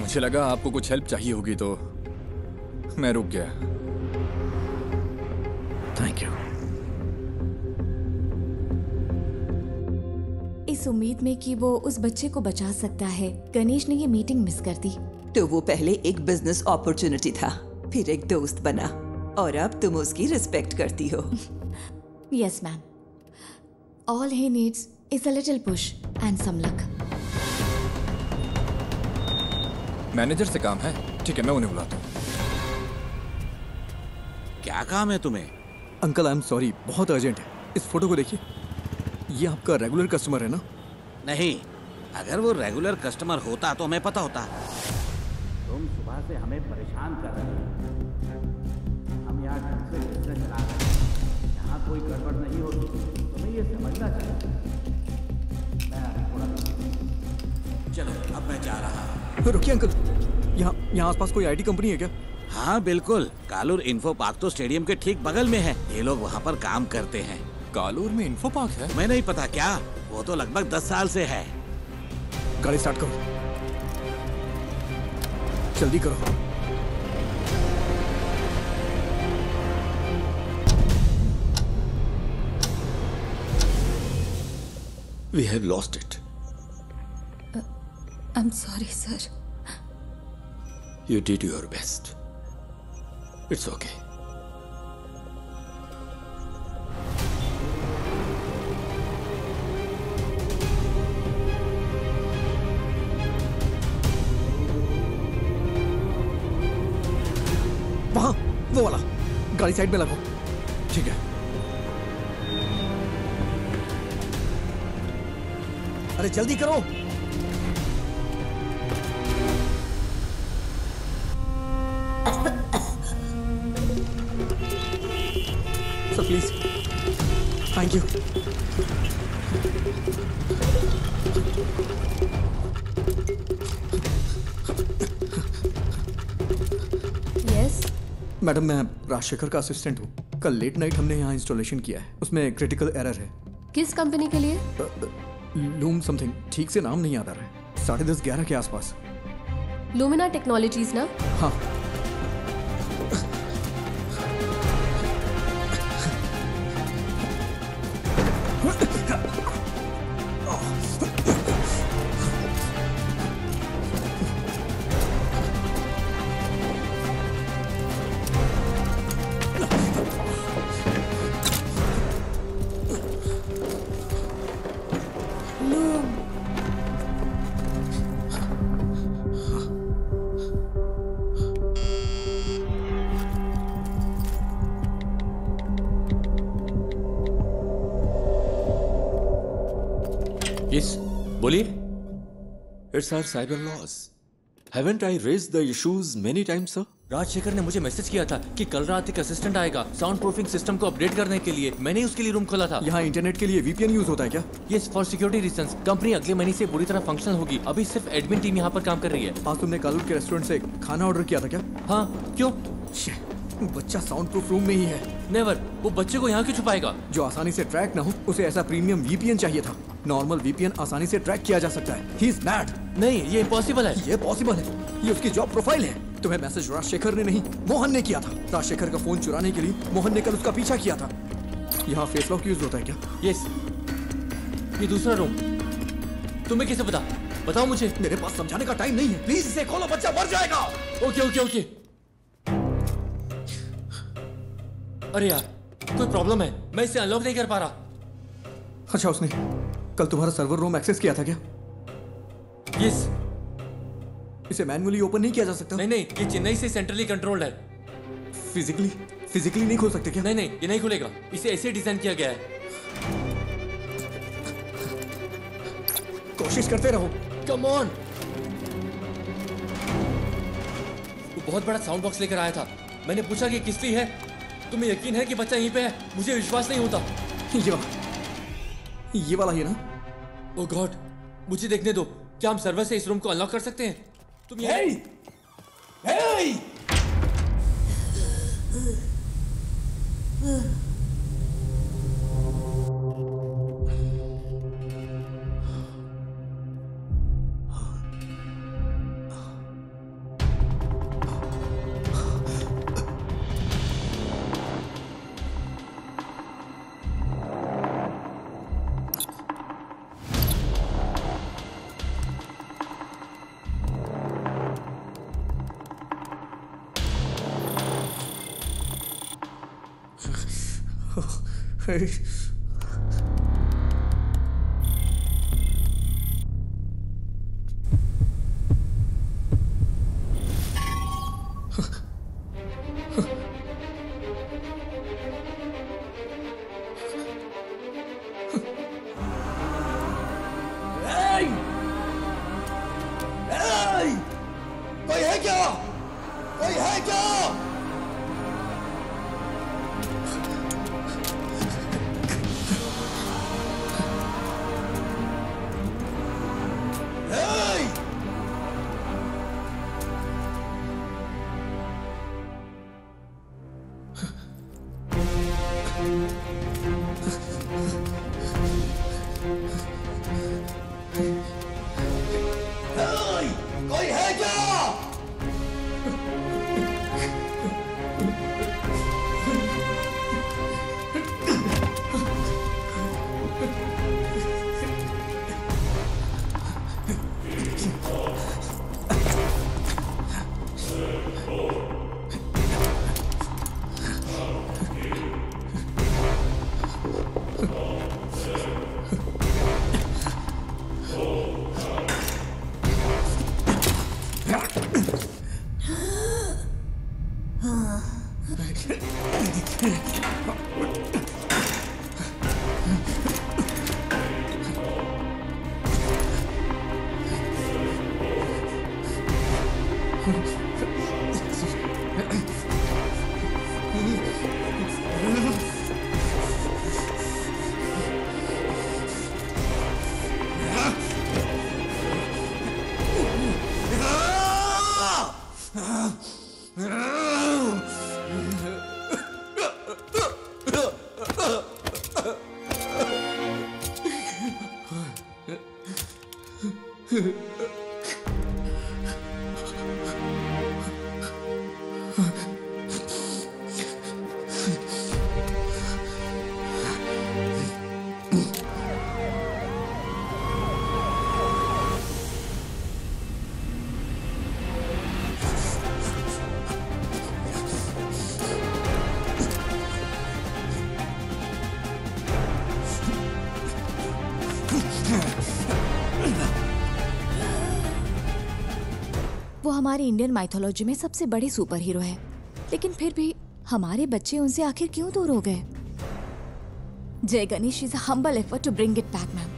मुझे लगा आपको कुछ हेल्प चाहिए होगी तो मैं रुक गया। Thank you. इस उम्मीद में कि वो उस बच्चे को बचा सकता है, गणेश ने ये मीटिंग मिस कर दी। तो वो पहले एक बिजनेस अपॉर्चुनिटी था, फिर एक दोस्त बना, और अब तुम उसकी रिस्पेक्ट करती हो। Yes, ma'am. All he needs is a little push and some luck. Manager से काम है। ठीक है, मैं उन्हें बुलाता हूँ। क्या काम है तुम्हें? अंकल आई एम सॉरी, बहुत अर्जेंट है। इस फोटो को देखिए, ये आपका रेगुलर कस्टमर है ना? नहीं, अगर वो रेगुलर कस्टमर होता तो हमें पता होता। तुम सुबह से हमें परेशान कर रहे हो। हम यहाँ ढंग से बिजनेस चला रहे हैं, यहाँ कोई गड़बड़ नहीं होती, तुम्हें ये समझना चाहिए। मैं थोड़ा चलो, अब मैं जा रहा हूँ। रुकिए अंकल, यहाँ आसपास कोई आईटी कंपनी है क्या? हाँ बिल्कुल, कालूर इन्फो पार्क तो स्टेडियम के ठीक बगल में है। ये लोग वहाँ पर काम करते हैं। कालूर में इन्फो पार्क है? तुम्हें नहीं पता क्या? वो तो लगभग 10 साल से है। गाड़ी स्टार्ट करो, जल्दी करो। We have lost it. I'm sorry, sir. You did your best. It's okay. वहां, वो वाला। गाड़ी साइड में लगाओ। ठीक है। अरे जल्दी करो। Sir please, thank you. Yes madam, मैं राजशेखर का असिस्टेंट हूँ। कल लेट नाइट हमने यहाँ इंस्टॉलेशन किया है, उसमें क्रिटिकल एरर है। किस कंपनी के लिए? लूम समथिंग, ठीक से नाम नहीं याद आ रहा है। 10:30-11 के आसपास। लुमिना टेक्नोलॉजीज ना? हाँ। बोलिए। It's our cyber laws. Haven't I raised the issues many times, sir? Rajshekhar ने मुझे मैसेज किया था कि कल रात एक असिस्टेंट आएगा साउंड प्रूफिंग सिस्टम को अपडेट करने के लिए। मैंने उसके लिए रूम खोला था। यहाँ इंटरनेट के लिए VPN यूज होता है क्या? Yes, for security reasons. Company अगले महीने से पूरी तरह फंक्शनल होगी। अभी सिर्फ एडमिन टीम यहाँ पर काम कर रही है। आज तुमने कालूर के रेस्टोरेंट से खाना ऑर्डर किया था क्या? हाँ, क्यों? बच्चा साउंड प्रूफ रूम में ही है। नेवर, वो बच्चे को यहाँ क्यों छुपाएगा? जो आसानी से ट्रैक ना हो, उसे ऐसा प्रीमियम VPN चाहिए था। नॉर्मल VPN आसानी से ट्रैक किया जा सकता है। He is mad। नहीं, ये इम्पॉसिबल है। ये पॉसिबल है, ये उसकी जॉब प्रोफाइल है। तुम्हें मैसेज राजशेखर ने नहीं, मोहन ने किया था। राजशेखर का फोन चुराने के लिए मोहन ने कल उसका पीछा किया था। यहाँ फेस लॉक यूज होता है क्या? यस। ये दूसरा रूम तुम्हें कैसे पता? बताओ मुझे। मेरे पास समझाने का टाइम नहीं है। प्लीज इसे खोलो, बच्चा मर जाएगा। Okay okay okay. अरे यार, कोई प्रॉब्लम है, मैं इसे अनलॉक नहीं कर पा रहा। अच्छा, उसने कल तुम्हारा सर्वर रूम एक्सेस किया था क्या? यस। इसे मैन्युअली ओपन नहीं किया जा सकता? नहीं नहीं, ये चेन्नई से सेंट्रली कंट्रोल्ड है। फिजिकली नहीं खोल सकते क्या? नहीं नहीं, ये नहीं खुलेगा। इसे ऐसे डिजाइन किया गया है। कोशिश करते रहो। Come on. वो बहुत बड़ा साउंड बॉक्स लेकर आया था। मैंने पूछा कि किस लिए है। तुम्हें यकीन है कि बच्चा यहीं पे है? मुझे विश्वास नहीं होता। ये वाला ही ना? ओह गॉड, मुझे देखने दो। क्या हम सर्वर से इस रूम को अनलॉक कर सकते हैं? तुम ये वो हमारी इंडियन माइथोलॉजी में सबसे बड़े सुपर हीरो है, लेकिन फिर भी हमारे बच्चे उनसे आखिर क्यों दूर हो गए? Jai Ganesh is a humble effort to bring it back, ma'am.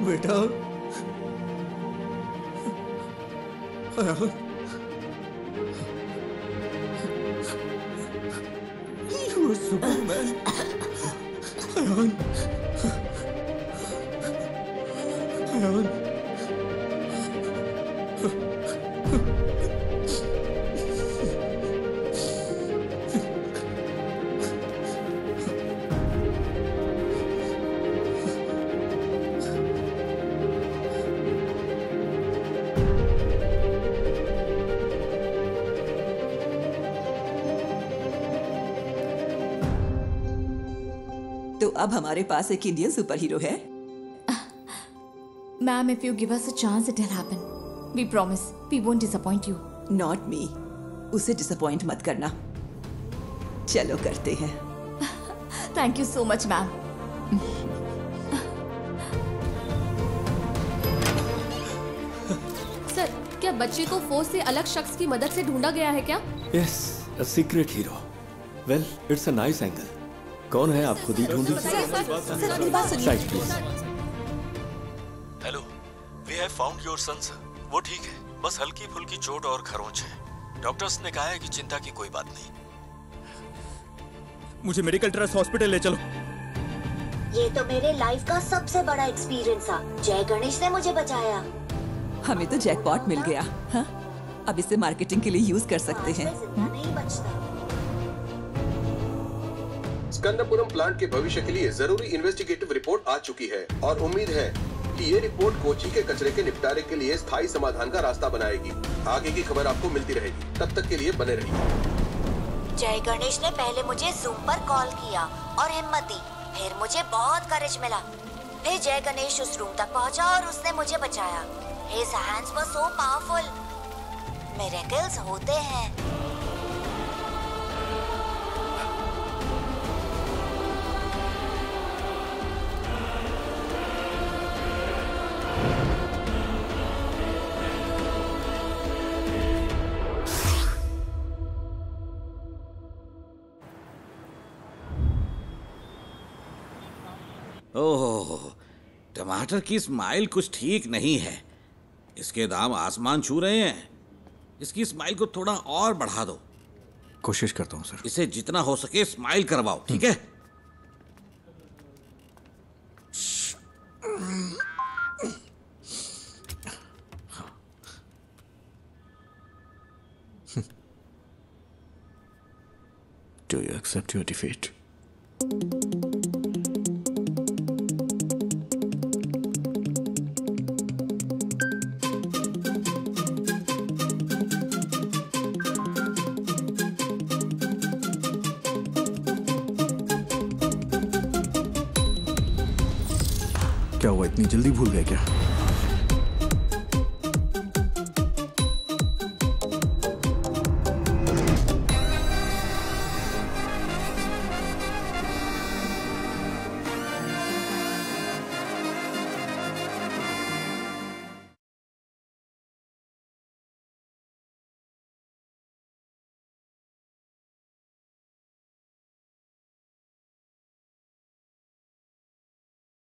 बेटा You are Superman. Ayan. अब हमारे पास एक इंडियन सुपर हीरो है। Ma'am, if you give us a chance, it'll happen. We promise. We won't disappoint you. Not me. उसे डिसअपॉइंट मत करना। चलो करते हैं। Thank you so much, ma'am. Sir, क्या बच्चे को फोर्स से अलग शख्स की मदद से ढूंढा गया है क्या? Yes, a secret hero. Well, it's a nice angle. कौन है, आप खुद ही ढूंढ लीजिए। Side please. Hello, we have found your son sir. वो ठीक है, बस हल्की फुल्की चोट और खरोंच है। डॉक्टर्स ने कहा है कि चिंता की कोई बात नहीं। मुझे मेडिकल ट्रस्ट हॉस्पिटल ले चलो। ये तो मेरे लाइफ का सबसे बड़ा एक्सपीरियंस था। जय गणेश ने मुझे बचाया। हमें तो जैकपॉट मिल गया। हाँ? अब इसे मार्केटिंग के लिए यूज कर सकते हैं। नहीं बचता। स्कंदपुरम प्लांट के भविष्य के लिए जरूरी इन्वेस्टिगेटिव रिपोर्ट आ चुकी है और उम्मीद है कि ये रिपोर्ट कोची के कचरे के निपटारे के लिए स्थायी समाधान का रास्ता बनाएगी। आगे की खबर आपको मिलती रहेगी, तब तक के लिए बने रहिए। जय गणेश ने पहले मुझे जूम पर कॉल किया और हिम्मत दी, फिर मुझे बहुत करेज मिला। फिर जय गणेश उस रूम तक पहुंचा और उसने मुझे बचाया। His hands were so powerful. Miracles होते हैं। ओह, टमाटर की स्माइल कुछ ठीक नहीं है। इसके दाम आसमान छू रहे हैं। इसकी स्माइल को थोड़ा और बढ़ा दो। कोशिश करता हूँ सर। इसे जितना हो सके स्माइल करवाओ, ठीक है? Do you accept your defeat? क्या हुआ, इतनी जल्दी भूल गए क्या?